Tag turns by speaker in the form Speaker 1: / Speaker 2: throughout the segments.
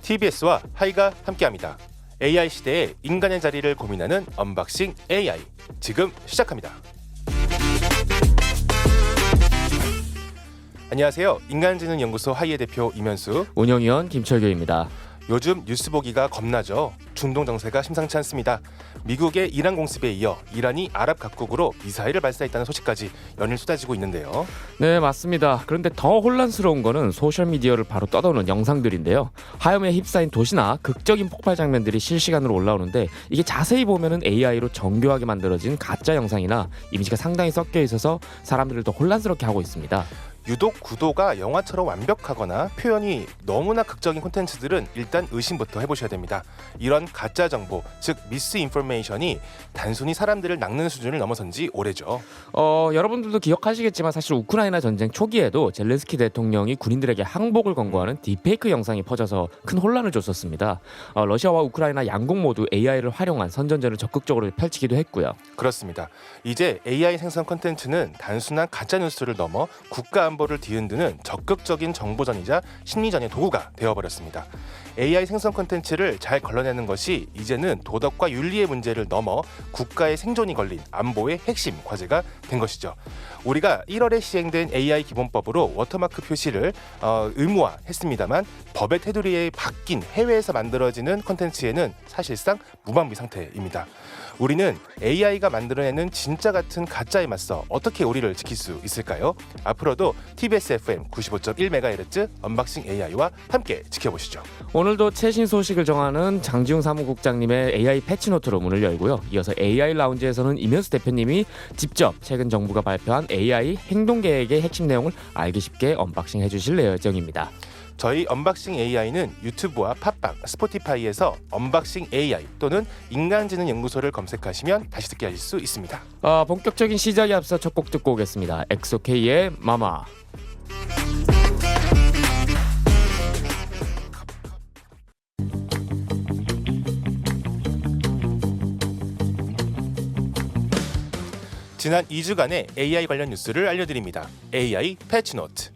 Speaker 1: TBS와 하이가 함께합니다. AI 시대의 인간의 자리를 고민하는 언박싱 AI 지금 시작합니다. 안녕하세요. 인간지능연구소 하이의 대표 이면수,
Speaker 2: 운영위원 김철규입니다.
Speaker 1: 요즘 뉴스 보기가 겁나죠. 중동 정세가 심상치 않습니다. 미국의 이란 공습에 이어 이란이 아랍 각국으로 미사일을 발사했다는 소식까지 연일 쏟아지고 있는데요.
Speaker 2: 네, 맞습니다. 그런데 더 혼란스러운 거는 소셜미디어를 바로 떠도는 영상들인데요. 화염에 휩싸인 도시나 극적인 폭발 장면들이 실시간으로 올라오는데 이게 자세히 보면은 AI로 정교하게 만들어진 가짜 영상이나 이미지가 상당히 섞여 있어서 사람들을 더 혼란스럽게 하고 있습니다.
Speaker 1: 유독 구도가 영화처럼 완벽하거나 표현이 너무나 극적인 콘텐츠들은 일단 의심부터 해보셔야 됩니다. 이런 가짜 정보, 즉 미스인포메이션이 단순히 사람들을 낚는 수준을 넘어선 지 오래죠.
Speaker 2: 여러분들도 기억하시겠지만 사실 우크라이나 전쟁 초기에도 젤렌스키 대통령이 군인들에게 항복을 권고하는 딥페이크 영상이 퍼져서 큰 혼란을 줬었습니다. 러시아와 우크라이나 양국 모두 AI를 활용한 선전전을 적극적으로 펼치기도 했고요.
Speaker 1: 그렇습니다. 이제 AI 생성 콘텐츠는 단순한 가짜 뉴스를 넘어 국가 안보를 뒤흔드는 적극적인 정보전이자 심리전의 도구가 되어버렸습니다. AI 생성 콘텐츠를 잘 걸러내는 것이 이제는 도덕과 윤리의 문제를 넘어 국가의 생존이 걸린 안보의 핵심 과제가 된 것이죠. 우리가 1월에 시행된 AI 기본법으로 워터마크 표시를 의무화했습니다만 법의 테두리에 바뀐 해외에서 만들어지는 콘텐츠에는 사실상 무방비 상태입니다. 우리는 AI가 만들어내는 진짜 같은 가짜에 맞서 어떻게 우리를 지킬 수 있을까요? 앞으로도 TBS FM 95.1MHz 언박싱 AI와 함께 지켜보시죠.
Speaker 2: 오늘도 최신 소식을 정하는 장지웅 사무국장님의 AI 패치노트로 문을 열고요. 이어서 AI 라운지에서는 이면수 대표님이 직접 최근 정부가 발표한 AI 행동계획의 핵심 내용을 알기 쉽게 언박싱 해주실 예정입니다.
Speaker 1: 저희 언박싱 AI는 유튜브와 팟빵, 스포티파이에서 언박싱 AI 또는 인간지능연구소를 검색하시면 다시 듣게 하실 수 있습니다.
Speaker 2: 본격적인 시작에 앞서 첫 곡 듣고 오겠습니다. 엑소K의 마마.
Speaker 1: 지난 2주간의 AI 관련 뉴스를 알려드립니다. AI 패치노트.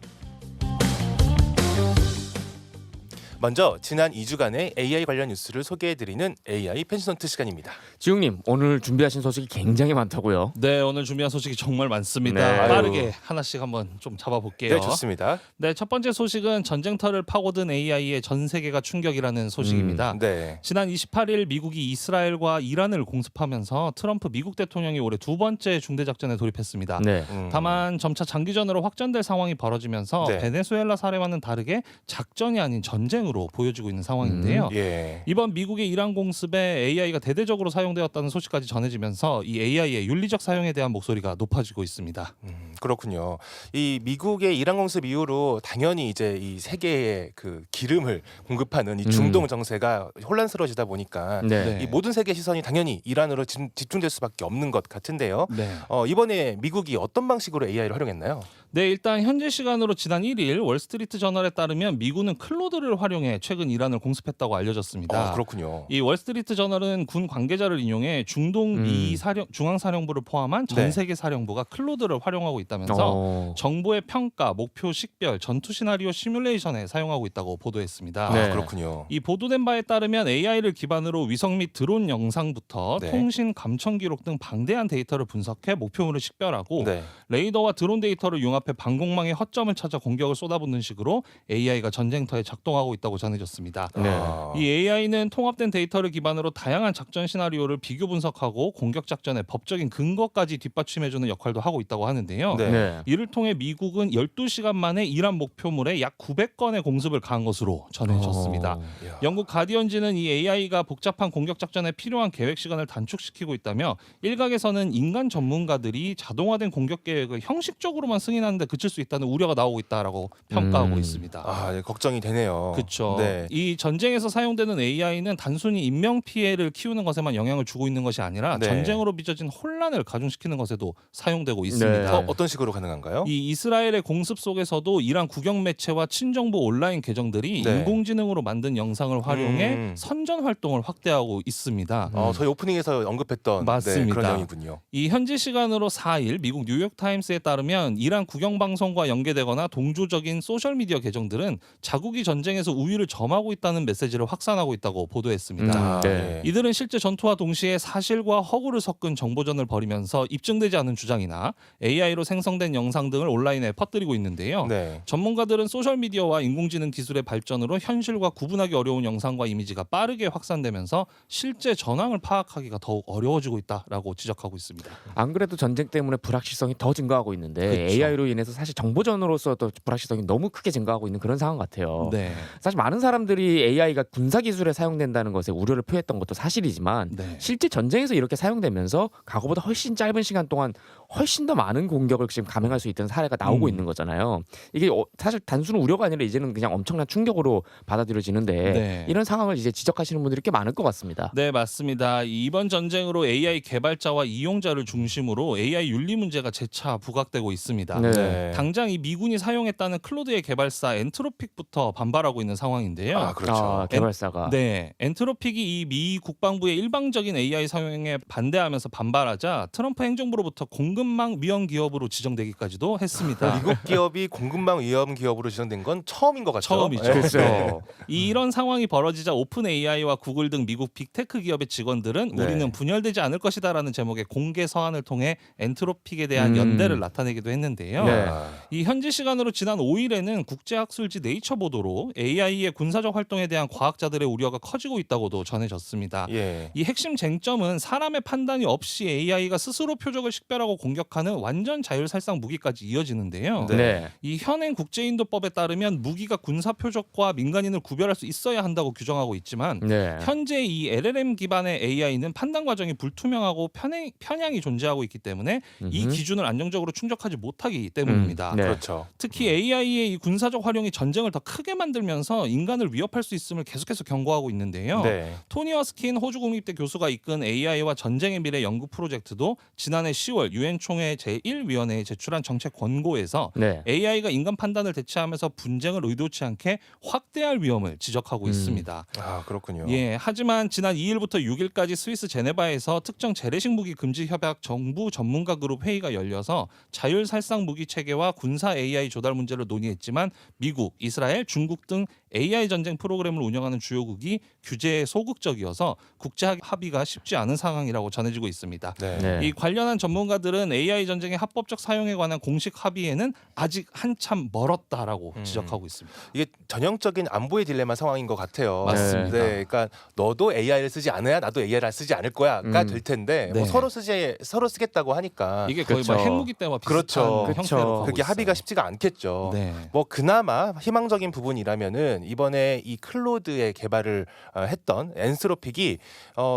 Speaker 1: 먼저 지난 2주간의 AI 관련 뉴스를 소개해드리는 AI 패치노트 시간입니다.
Speaker 2: 지웅님, 오늘 준비하신 소식이 굉장히 많다고요?
Speaker 3: 네, 오늘 준비한 소식이 정말 많습니다.
Speaker 2: 네.
Speaker 3: 빠르게 하나씩 한번 좀 잡아볼게요.
Speaker 1: 네, 좋습니다.
Speaker 3: 네, 첫 번째 소식은 전쟁터를 파고든 AI의 전 세계가 충격이라는 소식입니다.
Speaker 1: 네.
Speaker 3: 지난 28일 미국이 이스라엘과 이란을 공습하면서 트럼프 미국 대통령이 올해 두 번째 중대작전에 돌입했습니다.
Speaker 2: 네.
Speaker 3: 다만 점차 장기전으로 확전될 상황이 벌어지면서
Speaker 1: 네.
Speaker 3: 베네수엘라 사례와는 다르게 작전이 아닌 전쟁으로 보여지고 있는 상황인데요.
Speaker 1: 예.
Speaker 3: 이번 미국의 이란 공습에 AI가 대대적으로 사용되었다는 소식까지 전해지면서 이 AI의 윤리적 사용에 대한 목소리가 높아지고 있습니다.
Speaker 1: 그렇군요. 이 미국의 이란 공습 이후로 당연히 이제 이 세계의 그 기름을 공급하는 이 중동 정세가 혼란스러워지다 보니까
Speaker 2: 네.
Speaker 1: 이 모든 세계 시선이 당연히 이란으로 집중될 수밖에 없는 것 같은데요.
Speaker 3: 네.
Speaker 1: 이번에 미국이 어떤 방식으로 AI를 활용했나요?
Speaker 3: 네, 일단 현지 시간으로 지난 1일 월스트리트 저널에 따르면 미군은 클로드를 활용해 최근 이란을 공습했다고 알려졌습니다.
Speaker 1: 그렇군요.
Speaker 3: 이 월스트리트 저널은 군 관계자를 인용해 중동 미 중앙사령부를 포함한 전
Speaker 1: 네.
Speaker 3: 세계 사령부가 클로드를 활용하고 있다면서 정보의 평가, 목표 식별, 전투 시나리오 시뮬레이션에 사용하고 있다고 보도했습니다.
Speaker 2: 네.
Speaker 1: 그렇군요.
Speaker 3: 이 보도된 바에 따르면 AI를 기반으로 위성 및 드론 영상부터
Speaker 1: 네.
Speaker 3: 통신, 감청 기록 등 방대한 데이터를 분석해 목표물을 식별하고
Speaker 1: 네.
Speaker 3: 레이더와 드론 데이터를 융합해 방공망의 허점을 찾아 공격을 쏟아붓는 식으로 AI가 전쟁터에 작동하고 있다고 전해졌습니다.
Speaker 2: 네.
Speaker 3: 이 AI는 통합된 데이터를 기반으로 다양한 작전 시나리오를 비교 분석하고 공격 작전의 법적인 근거까지 뒷받침해주는 역할도 하고 있다고 하는데요.
Speaker 1: 네.
Speaker 2: 네.
Speaker 3: 이를 통해 미국은 12시간 만에 이란 목표물에 약 900건의 공습을 가한 것으로 전해졌습니다.
Speaker 1: 이야.
Speaker 3: 영국 가디언지는 이 AI가 복잡한 공격 작전에 필요한 계획 시간을 단축시키고 있다며 일각에서는 인간 전문가들이 자동화된 공격 계획을 형식적으로만 승인하는 확인하는데 그칠 수 있다는 우려가 나오고 있다라고 평가하고 있습니다.
Speaker 1: 아, 네, 걱정이 되네요.
Speaker 3: 그렇죠.
Speaker 1: 네.
Speaker 3: 이 전쟁에서 사용되는 AI는 단순히 인명 피해를 키우는 것에만 영향을 주고 있는 것이 아니라
Speaker 1: 네.
Speaker 3: 전쟁으로 빚어진 혼란을 가중시키는 것에도 사용되고 있습니다.
Speaker 2: 네.
Speaker 1: 어떤 식으로 가능한가요?
Speaker 3: 이 이스라엘의 공습 속에서도 이란 국영 매체와 친정부 온라인 계정들이
Speaker 1: 네.
Speaker 3: 인공지능으로 만든 영상을 활용해 선전 활동을 확대하고 있습니다.
Speaker 1: 저희 오프닝에서 언급했던
Speaker 3: 맞습니다.
Speaker 1: 그런 내용이군요.
Speaker 3: 이 현지 시간으로 4일 미국 뉴욕타임스에 따르면 이란 국영방송과 연계되거나 동조적인 소셜미디어 계정들은 자국이 전쟁에서 우위를 점하고 있다는 메시지를 확산하고 있다고 보도했습니다.
Speaker 1: 아,
Speaker 2: 네.
Speaker 3: 이들은 실제 전투와 동시에 사실과 허구를 섞은 정보전을 벌이면서 입증되지 않은 주장이나 AI로 생성된 영상 등을 온라인에 퍼뜨리고 있는데요.
Speaker 1: 네.
Speaker 3: 전문가들은 소셜미디어와 인공지능 기술의 발전으로 현실과 구분하기 어려운 영상과 이미지가 빠르게 확산되면서 실제 전황을 파악하기가 더욱 어려워지고 있다라고 지적하고 있습니다.
Speaker 2: 안 그래도 전쟁 때문에 불확실성이 더 증가하고 있는데
Speaker 3: 그쵸.
Speaker 2: AI로 인해서 사실 정보전으로서도 불확실성이 너무 크게 증가하고 있는 그런 상황 같아요.
Speaker 3: 네.
Speaker 2: 사실 많은 사람들이 AI가 군사 기술에 사용된다는 것에 우려를 표했던 것도 사실이지만
Speaker 3: 네.
Speaker 2: 실제 전쟁에서 이렇게 사용되면서 과거보다 훨씬 짧은 시간 동안 훨씬 더 많은 공격을 지금 감행할 수 있다는 사례가 나오고 있는 거잖아요. 이게 사실 단순 우려가 아니라 이제는 그냥 엄청난 충격으로 받아들여지는데
Speaker 3: 네.
Speaker 2: 이런 상황을 이제 지적하시는 분들이 꽤 많을 것 같습니다.
Speaker 3: 네, 맞습니다. 이번 전쟁으로 AI 개발자와 이용자를 중심으로 AI 윤리 문제가 재차 부각되고 있습니다.
Speaker 2: 네.
Speaker 1: 네.
Speaker 3: 당장 이 미군이 사용했다는 클로드의 개발사 엔트로픽부터 반발하고 있는 상황인데요.
Speaker 1: 아, 그렇죠.
Speaker 2: 개발사가.
Speaker 3: 네, 엔트로픽이 이 미 국방부의 일방적인 AI 사용에 반대하면서 반발하자 트럼프 행정부로부터 공급망 위험 기업으로 지정되기까지도 했습니다.
Speaker 1: 미국 기업이 공급망 위험 기업으로 지정된 건 처음인 것 같죠.
Speaker 3: 처음이죠.
Speaker 1: 네.
Speaker 2: 그렇죠.
Speaker 3: 이런 상황이 벌어지자 오픈 AI와 구글 등 미국 빅테크 기업의 직원들은
Speaker 1: 네.
Speaker 3: 우리는 분열되지 않을 것이다라는 제목의 공개 서한을 통해 엔트로픽에 대한 연대를 나타내기도 했는데요.
Speaker 2: 네.
Speaker 1: 아,
Speaker 3: 이 현지 시간으로 지난 5일에는 국제학술지 네이처 보도로 AI의 군사적 활동에 대한 과학자들의 우려가 커지고 있다고도 전해졌습니다.
Speaker 1: 예.
Speaker 3: 이 핵심 쟁점은 사람의 판단이 없이 AI가 스스로 표적을 식별하고 공격하는 완전 자율살상 무기까지 이어지는데요.
Speaker 1: 네.
Speaker 2: 네.
Speaker 3: 이 현행 국제인도법에 따르면 무기가 군사 표적과 민간인을 구별할 수 있어야 한다고 규정하고 있지만
Speaker 2: 네.
Speaker 3: 현재 이 LLM 기반의 AI는 판단 과정이 불투명하고 편향이 존재하고 있기 때문에 이 기준을 안정적으로 충족하지 못하기 때문입니다.
Speaker 2: 네.
Speaker 1: 그렇죠.
Speaker 3: 특히 AI의 이 군사적 활용이 전쟁을 더 크게 만들면서 인간을 위협할 수 있음을 계속해서 경고하고 있는데요.
Speaker 1: 네.
Speaker 3: 토니 허스킨 호주 국립대 교수가 이끈 AI와 전쟁의 미래 연구 프로젝트도 지난해 10월 유엔 총회 제1위원회에 제출한 정책 권고에서
Speaker 2: 네.
Speaker 3: AI가 인간 판단을 대체하면서 분쟁을 의도치 않게 확대할 위험을 지적하고 있습니다.
Speaker 1: 아, 그렇군요.
Speaker 3: 예, 하지만 지난 2일부터 6일까지 스위스 제네바에서 특정 재래식 무기 금지 협약 정부 전문가 그룹 회의가 열려서 자율 살상 무기 체계와 군사 AI 조달 문제를 논의했지만 미국, 이스라엘, 중국 등 AI 전쟁 프로그램을 운영하는 주요국이 규제에 소극적이어서 국제 합의가 쉽지 않은 상황이라고 전해지고 있습니다.
Speaker 1: 네.
Speaker 2: 네.
Speaker 3: 이 관련한 전문가들은 AI 전쟁의 합법적 사용에 관한 공식 합의에는 아직 한참 멀었다라고 지적하고 있습니다.
Speaker 1: 이게 전형적인 안보의 딜레마 상황인 것 같아요.
Speaker 3: 맞습니다.
Speaker 1: 네, 그러니까 너도 AI를 쓰지 않아야 나도 AI를 쓰지 않을 거야가 될 텐데
Speaker 3: 네.
Speaker 1: 뭐 서로 쓰겠다고 하니까
Speaker 3: 이게 거의
Speaker 2: 그렇죠.
Speaker 3: 뭐 핵무기 때와 비슷한
Speaker 1: 그렇죠.
Speaker 3: 형태로
Speaker 2: 그렇죠.
Speaker 3: 가고
Speaker 1: 그게
Speaker 3: 있어요.
Speaker 1: 합의가 쉽지가 않겠죠.
Speaker 3: 네.
Speaker 1: 뭐 그나마 희망적인 부분이라면은 이번에 이 클로드의 개발을 했던 엔스로픽이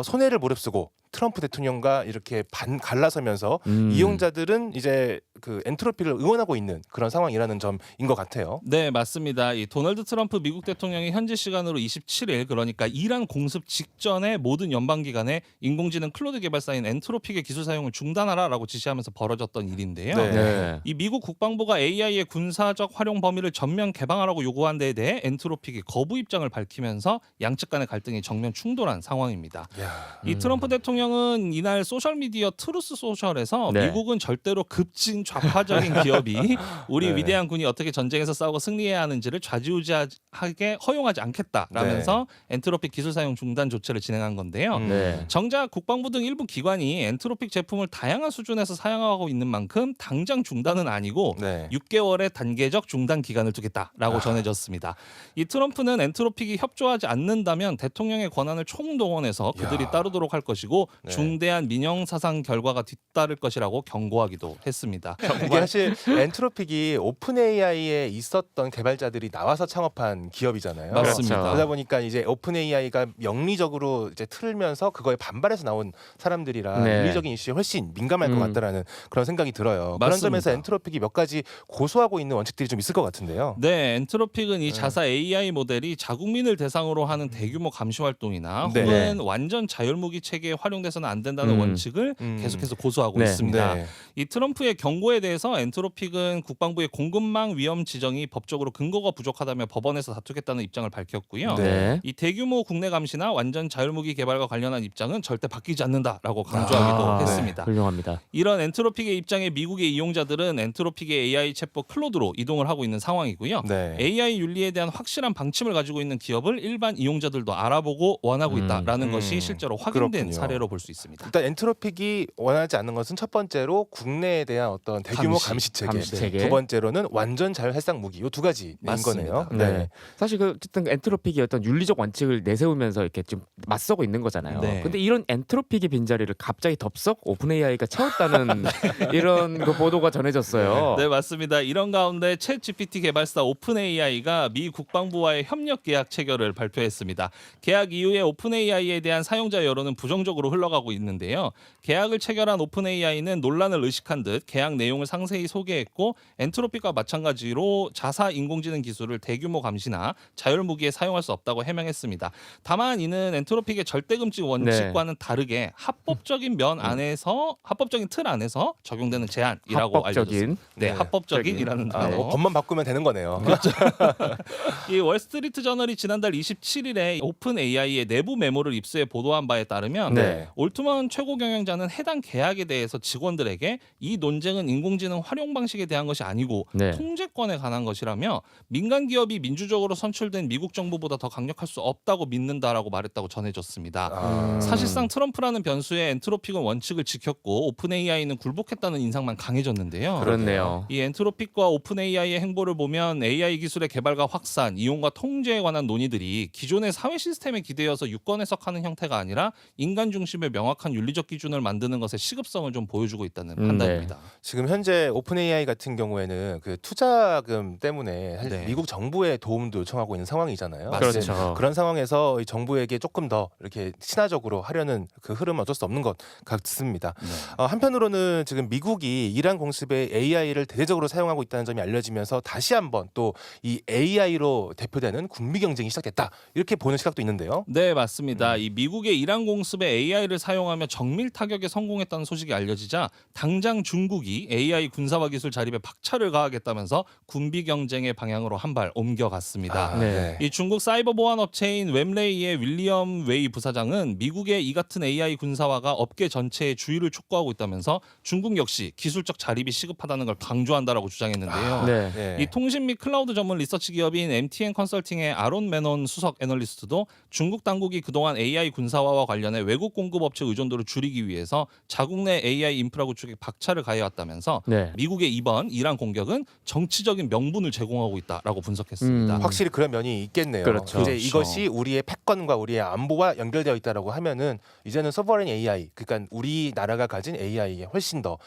Speaker 1: 손해를 무릅쓰고 트럼프 대통령과 이렇게 갈라서면서 이용자들은 이제 그 엔트로피를 응원하고 있는 그런 상황이라는 점인 것 같아요.
Speaker 3: 네, 맞습니다. 이 도널드 트럼프 미국 대통령이 현지 시간으로 27일 그러니까 이란 공습 직전에 모든 연방기관에 인공지능 클로드 개발사인 엔트로픽의 기술 사용을 중단하라라고 지시하면서 벌어졌던 일인데요.
Speaker 1: 네.
Speaker 2: 네.
Speaker 3: 이 미국 국방부가 AI의 군사적 활용 범위를 전면 개방하라고 요구한 데에 대해 엔트로픽이 거부 입장을 밝히면서 양측 간의 갈등이 정면 충돌한 상황입니다.
Speaker 1: 야.
Speaker 3: 이 트럼프 대통령은 이날 소셜미디어 트루스 소셜에서
Speaker 2: 네.
Speaker 3: 미국은 절대로 급진 좌파적인 기업이 우리
Speaker 1: 네.
Speaker 3: 위대한 군이 어떻게 전쟁에서 싸우고 승리해야 하는지를 좌지우지하게 허용하지 않겠다라면서 엔트로픽 기술 사용 중단 조치를 진행한 건데요.
Speaker 2: 네.
Speaker 3: 정작 국방부 등 일부 기관이 엔트로픽 제품을 다양한 수준에서 사용하고 있는 만큼 당장 중단은 아니고
Speaker 1: 네.
Speaker 3: 6개월의 단계적 중단 기간을 두겠다라고 전해졌습니다. 이 트럼프는 엔트로픽이 협조하지 않는다면 대통령의 권한을 총동원해서 그들이
Speaker 1: 야.
Speaker 3: 따르도록 할 것이고
Speaker 1: 네.
Speaker 3: 중대한 민영 사상 결과가 뒤따를 것이라고 경고하기도 했습니다.
Speaker 1: 이게 사실 엔트로픽이 오픈 AI에 있었던 개발자들이 나와서 창업한 기업이잖아요.
Speaker 3: 맞습니다.
Speaker 2: 그렇죠.
Speaker 1: 그러다 보니까 이제 오픈 AI가 영리적으로 이제 틀면서 그거에 반발해서 나온 사람들이라
Speaker 2: 네.
Speaker 1: 윤리적인 이슈에 훨씬 민감할 것 같다라는 그런 생각이 들어요. 그런
Speaker 3: 맞습니다.
Speaker 1: 점에서 엔트로픽이 몇 가지 고수하고 있는 원칙들이 좀 있을 것 같은데요.
Speaker 3: 네, 엔트로픽은 이 자사 AI 모델이 자국민을 대상으로 하는 대규모 감시 활동이나
Speaker 1: 네.
Speaker 3: 혹은 완전 자율무기 체계에 활용돼서는 안 된다는 원칙을 계속해서 고수하고
Speaker 2: 네.
Speaker 3: 있습니다.
Speaker 1: 네.
Speaker 3: 이 트럼프의 경고에 대해서 엔트로픽은 국방부의 공급망 위험 지정이 법적으로 근거가 부족하다며 법원에서 다투겠다는 입장을 밝혔고요.
Speaker 1: 네.
Speaker 3: 이 대규모 국내 감시나 완전 자율무기 개발과 관련한 입장은 절대 바뀌지 않는다라고 강조하기도
Speaker 2: 아,
Speaker 3: 했습니다.
Speaker 2: 훌륭합니다.
Speaker 3: 이런 엔트로픽의 입장에 미국의 이용자들은 엔트로픽의 AI 챗봇 클로드로 이동을 하고 있는 상황이고요.
Speaker 1: 네.
Speaker 3: AI 윤리에 대한 확실한 방침을 가지고 있는 기업을 일반 이용자들도 알아보고 원하고 있다라는 것이 실제로 확인된
Speaker 1: 그렇군요.
Speaker 3: 사례로 볼 수 있습니다.
Speaker 1: 일단 엔트로픽이 원하지 않는 것은 첫 번째로 국내에 대한 어떤 대규모 감시 체계,
Speaker 2: 감시 체계.
Speaker 1: 두 번째로는 완전 자율살상 무기. 이 두 가지인
Speaker 3: 맞습니다.
Speaker 1: 거네요.
Speaker 2: 네. 사실 그 어쨌든 엔트로픽이 어떤 윤리적 원칙을 내세우면서 이렇게 좀 맞서고 있는 거잖아요.
Speaker 3: 네.
Speaker 2: 근데 이런 엔트로픽의 빈자리를 갑자기 덥석 오픈 AI가 채웠다는 이런 그 보도가 전해졌어요.
Speaker 3: 네, 맞습니다. 이런 가운데 챗 GPT 개발사 오픈 AI가 미 국방부와의 협력 계약 체결을 발표했습니다. 계약 이후에 오픈 AI에 대한 사용자 여론은 부정적으로 흘러가고 있는데요. 계약을 체결한 오픈 AI는 논란을 의식한 듯 계약 내용을 상세히 소개했고 엔트로픽과 마찬가지로 자사 인공지능 기술을 대규모 감시나 자율무기에 사용할 수 없다고 해명했습니다. 다만 이는 엔트로픽의 절대금지 원칙과는 다르게 합법적인 합법적인 틀 안에서 적용되는 제한이라고
Speaker 2: 합법적인.
Speaker 3: 알려졌습니다. 네,
Speaker 1: 네.
Speaker 3: 합법적인이라는 단어.
Speaker 1: 법만 바꾸면 되는 거네요.
Speaker 3: 이 월스트리트 저널이 지난달 27일에 오픈 AI의 내부 메모를 입수해 보도한 바에 따르면
Speaker 1: 네.
Speaker 3: 올트먼 최고 경영자는 해당 계약에 대해서 직원들에게 이 논쟁은 인공지능 활용 방식에 대한 것이 아니고
Speaker 2: 네.
Speaker 3: 통제권에 관한 것이라며 민간 기업이 민주적으로 선출된 미국 정부보다 더 강력할 수 없다고 믿는다라고 말했다고 전해졌습니다. 사실상 트럼프라는 변수에 엔트로픽은 원칙을 지켰고 오픈 AI는 굴복했다는 인상만 강해졌는데요.
Speaker 2: 그렇네요.
Speaker 3: 이 엔트로픽과 오픈 AI의 행보를 보면 AI 기술의 개발과 확산, 이용과 통제에 관한 논의들이 기존의 사회 시스템에 기대어서 유권 해석하는 형태가 아니라 인간 중심의 명확한 윤리적 기준을 만드는 것의 시급성을 좀 보여주고 있다는 판단입니다.
Speaker 1: 지금 현재 오픈 AI 같은 경우에는 그 투자금 때문에 사실
Speaker 3: 네.
Speaker 1: 미국 정부의 도움도 요청하고 있는 상황이잖아요.
Speaker 3: 맞습니다.
Speaker 1: 이제
Speaker 2: 그렇죠.
Speaker 1: 그런 상황에서 이 정부에게 조금 더 이렇게 친화적으로 하려는 그 흐름은 어쩔 수 없는 것 같습니다.
Speaker 3: 네.
Speaker 1: 한편으로는 지금 미국이 이란 공습에 AI를 대대적으로 사용하고 있다는 점이 알려지면서 다시 한번 또 이 AI로 대표되는 군비 경쟁이 시작됐다 이렇게 보는 시각도 있는데요.
Speaker 3: 네, 맞습니다. 이 미국의 이란 공습에 AI를 사용하며 정밀 타격에 성공했다는 소식이 알려지자 당장 중국이 AI 군사화 기술 자립에 박차를 가하겠다면서 군비 경쟁의 방향으로 한 발 옮겨갔습니다.
Speaker 2: 네.
Speaker 3: 이 중국 사이버 보안 업체인 웸레이의 윌리엄 웨이 부사장은 미국의 이 같은 AI 군사화가 업계 전체의 주의를 촉구하고 있다면서 중국 역시 기술적 자립이 시급하다는 걸 강조한다라고 주장했는데요.
Speaker 2: 네.
Speaker 1: 네.
Speaker 3: 이 통신 및 클라우드 전문 리서치 기업인 MTN 컨설팅의 아론 메논 수석 애널리스트도 중국 당국이 그동안 AI 군사화와 관련해 외국 공급 업체 의존도를 줄이기 위해서 자국 내 AI 인프라 구축에 박차를 가해왔다면서
Speaker 2: 네.
Speaker 3: 미국의 이번 이란 공격은 정치적인 명분을 제공하고 있다라고 분석했습니다.
Speaker 1: 확실히 그런 면이 있겠네요.
Speaker 2: 그렇죠.
Speaker 1: 이제
Speaker 3: 그렇죠.
Speaker 1: 이것이 우리의 패권과 우리의 안보와 연결되어 있다라고 하면은 이제는 서버린 AI, 그러니까 우리나라가 가진 AI에 훨씬 더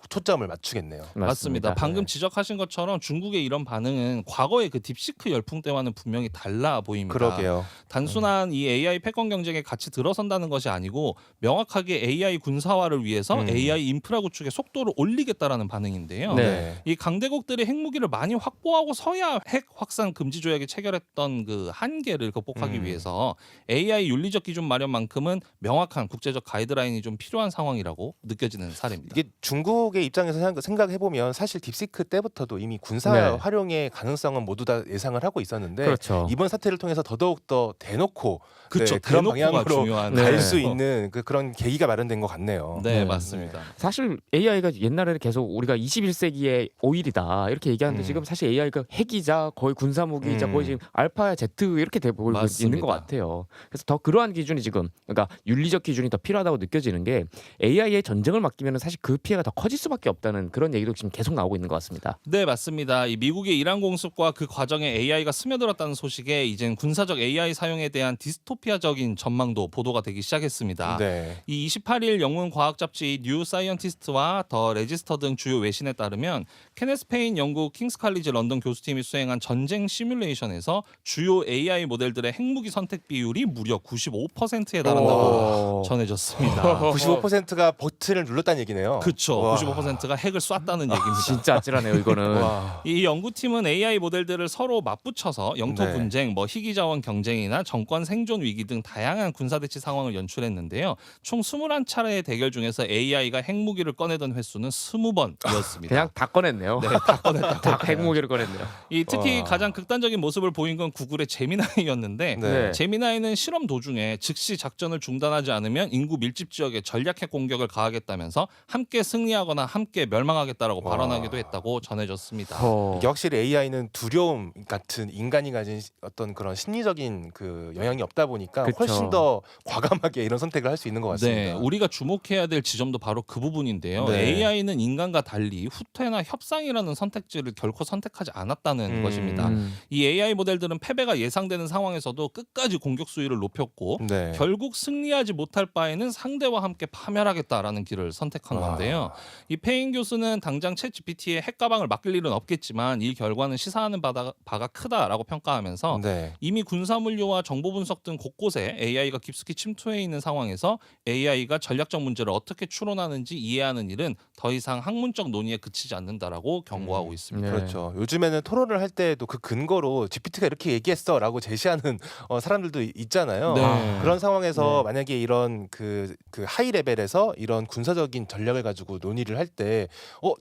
Speaker 1: 초점을 맞추겠네요.
Speaker 3: 맞습니다. 방금
Speaker 1: 네.
Speaker 3: 지적하신 것처럼 중국의 이런 반응은 과거의 그 딥시크 열풍 때와는 분명히 달라 보입니다.
Speaker 1: 그러게요.
Speaker 3: 단순한 이 AI 패권 경쟁에 같이 들어선다는 것이 아니고 명확하게 AI 군사화를 위해서 AI 인프라 구축의 속도를 올리겠다라는 반응인데요.
Speaker 2: 네.
Speaker 3: 이 강대국들이 핵무기를 많이 확보하고 서야 핵 확산 금지 조약에 체결했던 그 한계를 극복하기 위해서 AI 윤리적 기준 마련만큼은 명확한 국제적 가이드라인이 좀 필요한 상황이라고 느껴지는 사례입니다.
Speaker 1: 이게 중국의 입장에서 생각해 보면 사실 딥시크 때부터도 이미 군사
Speaker 2: 네.
Speaker 1: 활용의 가능성은 모두 다 예상을 하고 있었는데
Speaker 2: 그렇죠.
Speaker 1: 이번 사태를 통해서 더더욱 더 대놓고
Speaker 3: 그쵸,
Speaker 1: 그런
Speaker 3: 대놓고가
Speaker 1: 방향으로
Speaker 3: 중요한
Speaker 1: 갈
Speaker 2: 네.
Speaker 1: 수 있는 그런 계기가 마련된 것 같네요.
Speaker 3: 네,
Speaker 2: 네.
Speaker 3: 맞습니다.
Speaker 2: 사실 AI가 옛날에는 계속 우리가 21세기의 오일이다 이렇게 얘기하는데 지금 사실 AI가 핵이자 거의 군사무기이자 거의 지금 알파야 제트 이렇게 돼 보이고 있는 것
Speaker 3: 맞습니다.
Speaker 2: 같아요. 그래서 더 그러한 기준이 지금 그러니까 윤리적 기준이 더 필요하다고 느껴지는 게 AI의 전쟁을 맡기면 사실 그 피해가 더 커질 수밖에 없다는 그런 얘기도 지금 계속 나오고 있는 것 같습니다.
Speaker 3: 네, 맞습니다. 이 미국의 이란 공습과 그 과정에 AI가 스며들었다는 소식에 이젠 군사적 AI 사용 사용에 대한 디스토피아적인 전망도 보도가 되기 시작했습니다.
Speaker 1: 네.
Speaker 3: 이 28일 영문 과학 잡지 뉴 사이언티스트와 더 레지스터 등 주요 외신에 따르면 케네스 페인 영국 킹스 칼리지 런던 교수팀이 수행한 전쟁 시뮬레이션에서 주요 AI 모델들의 핵무기 선택 비율이 무려 95%에 달한다고 전해졌습니다.
Speaker 1: 95%가 버튼을 눌렀다는 얘기네요.
Speaker 3: 그렇죠.
Speaker 1: 와.
Speaker 3: 95%가 핵을 쐈다는 얘기입니다.
Speaker 2: 진짜 아찔하네요 이거는.
Speaker 1: 와.
Speaker 3: 이 연구팀은 AI 모델들을 서로 맞붙여서 영토
Speaker 1: 네.
Speaker 3: 분쟁, 희귀 자원 경쟁이나 정권 생존 위기 등 다양한 군사 대치 상황을 연출했는데요. 총 21차례의 대결 중에서 AI가 핵무기를 꺼내던 횟수는 20번이었습니다.
Speaker 2: 그냥 다 꺼냈네요.
Speaker 3: 네, 다 꺼냈다고.
Speaker 2: 다 핵무기를 꺼냈네요.
Speaker 3: 이 특히
Speaker 1: 와.
Speaker 3: 가장 극단적인 모습을 보인 건 구글의 제미나이였는데
Speaker 1: 네.
Speaker 3: 제미나이는 실험 도중에 즉시 작전을 중단하지 않으면 인구 밀집 지역에 전략핵 공격을 가하겠다면서 함께 승리하거나 함께 멸망하겠다라고
Speaker 1: 와.
Speaker 3: 발언하기도 했다고 전해졌습니다.
Speaker 1: 이게 확실히 AI는 두려움 같은 인간이 가진 어떤 그런 심리적인 그 영향이 없다 보니까
Speaker 2: 그쵸.
Speaker 1: 훨씬 더 과감하게 이런 선택을 할 수 있는 것 같습니다.
Speaker 3: 네, 우리가 주목해야 될 지점도 바로 그 부분인데요.
Speaker 1: 네.
Speaker 3: AI는 인간과 달리 후퇴나 협상이라는 선택지를 결코 선택하지 않았다는 것입니다. 이 AI 모델들은 패배가 예상되는 상황에서도 끝까지 공격 수위를 높였고
Speaker 1: 네.
Speaker 3: 결국 승리하지 못할 바에는 상대와 함께 파멸하겠다라는 길을 선택한
Speaker 1: 와.
Speaker 3: 건데요. 이 페인 교수는 당장 챗 GPT에 핵 가방을 맡길 일은 없겠지만 이 결과는 시사하는 바가 크다라고 평가하면서
Speaker 1: 네.
Speaker 3: 이미 군사물료와 정보 분석 등 곳곳에 AI가 깊숙이 침투해 있는 상황에서 AI가 전략적 문제를 어떻게 추론하는지 이해하는 일은 더 이상 학문적 논의에 그치지 않는다라고 경고하고 있습니다.
Speaker 2: 네.
Speaker 1: 그렇죠. 요즘에는 토론을 할 때도 그 근거로 GPT가 이렇게 얘기했어라고 제시하는 사람들도 있잖아요.
Speaker 3: 네.
Speaker 1: 그런 상황에서
Speaker 2: 네.
Speaker 1: 만약에 이런 그 하이 레벨에서 이런 군사적인 전략을 가지고 논의를 할 때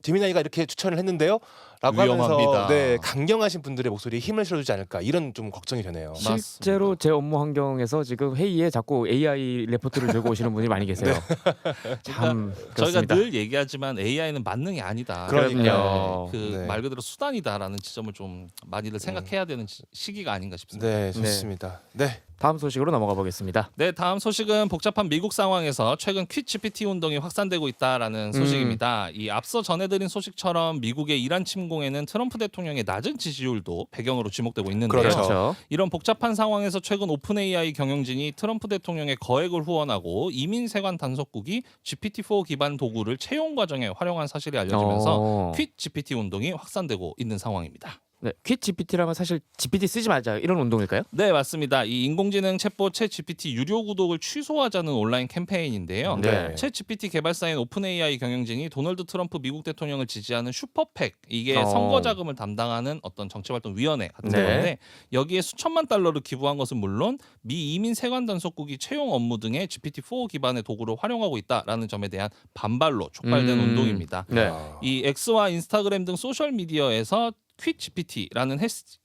Speaker 1: 제미나이가 이렇게 추천을 했는데요? 라고
Speaker 3: 위험합니다.
Speaker 1: 하면서 네, 강경하신 분들의 목소리에 힘을 실어주지 않을까 이런 좀 걱정이 되네요.
Speaker 2: 실제로 제 업무 환경에서 지금 회의에 자꾸 AI 레포트를 들고 오시는 분이 많이 계세요. 참
Speaker 3: 저희가
Speaker 2: 그렇습니다.
Speaker 3: 늘 얘기하지만 AI는 만능이 아니다.
Speaker 1: 그러니까요.
Speaker 3: 그
Speaker 1: 네.
Speaker 3: 말 그대로 수단이다라는 지점을 좀 많이들 생각해야 되는 시기가 아닌가 싶습니다.
Speaker 1: 네, 좋습니다. 네.
Speaker 2: 다음 소식으로 넘어가 보겠습니다.
Speaker 3: 네, 다음 소식은 복잡한 미국 상황에서 최근 퀴 GPT 운동이 확산되고 있다라는 소식입니다. 이 앞서 전해드린 소식처럼 미국의 이란 침공에는 트럼프 대통령의 낮은 지지율도 배경으로 지목되고 있는데요.
Speaker 1: 그렇죠.
Speaker 3: 이런 복잡한 상황에서 최근 오픈 AI 경영진이 트럼프 대통령의 거액을 후원하고 이민 세관 단속국이 GPT-4 기반 도구를 채용 과정에 활용한 사실이 알려지면서 퀴 GPT 운동이 확산되고 있는 상황입니다.
Speaker 2: 네, 퀴 GPT라면 사실 GPT 쓰지 말자 이런 운동일까요?
Speaker 3: 네, 맞습니다. 이 인공지능 챗봇 챗 GPT 유료 구독을 취소하자는 온라인 캠페인인데요.
Speaker 1: 네.
Speaker 3: 챗 GPT 개발사인 오픈 AI 경영진이 도널드 트럼프 미국 대통령을 지지하는 슈퍼팩, 이게
Speaker 2: 어.
Speaker 3: 선거 자금을 담당하는 어떤 정치활동위원회 같은
Speaker 2: 네.
Speaker 3: 건데 여기에 수천만 달러를 기부한 것은 물론 미 이민 세관 단속국이 채용 업무 등의 GPT-4 기반의 도구를 활용하고 있다라는 점에 대한 반발로 촉발된 운동입니다.
Speaker 2: 네.
Speaker 3: 이 X와 인스타그램 등 소셜 미디어에서 퀴 GPT라는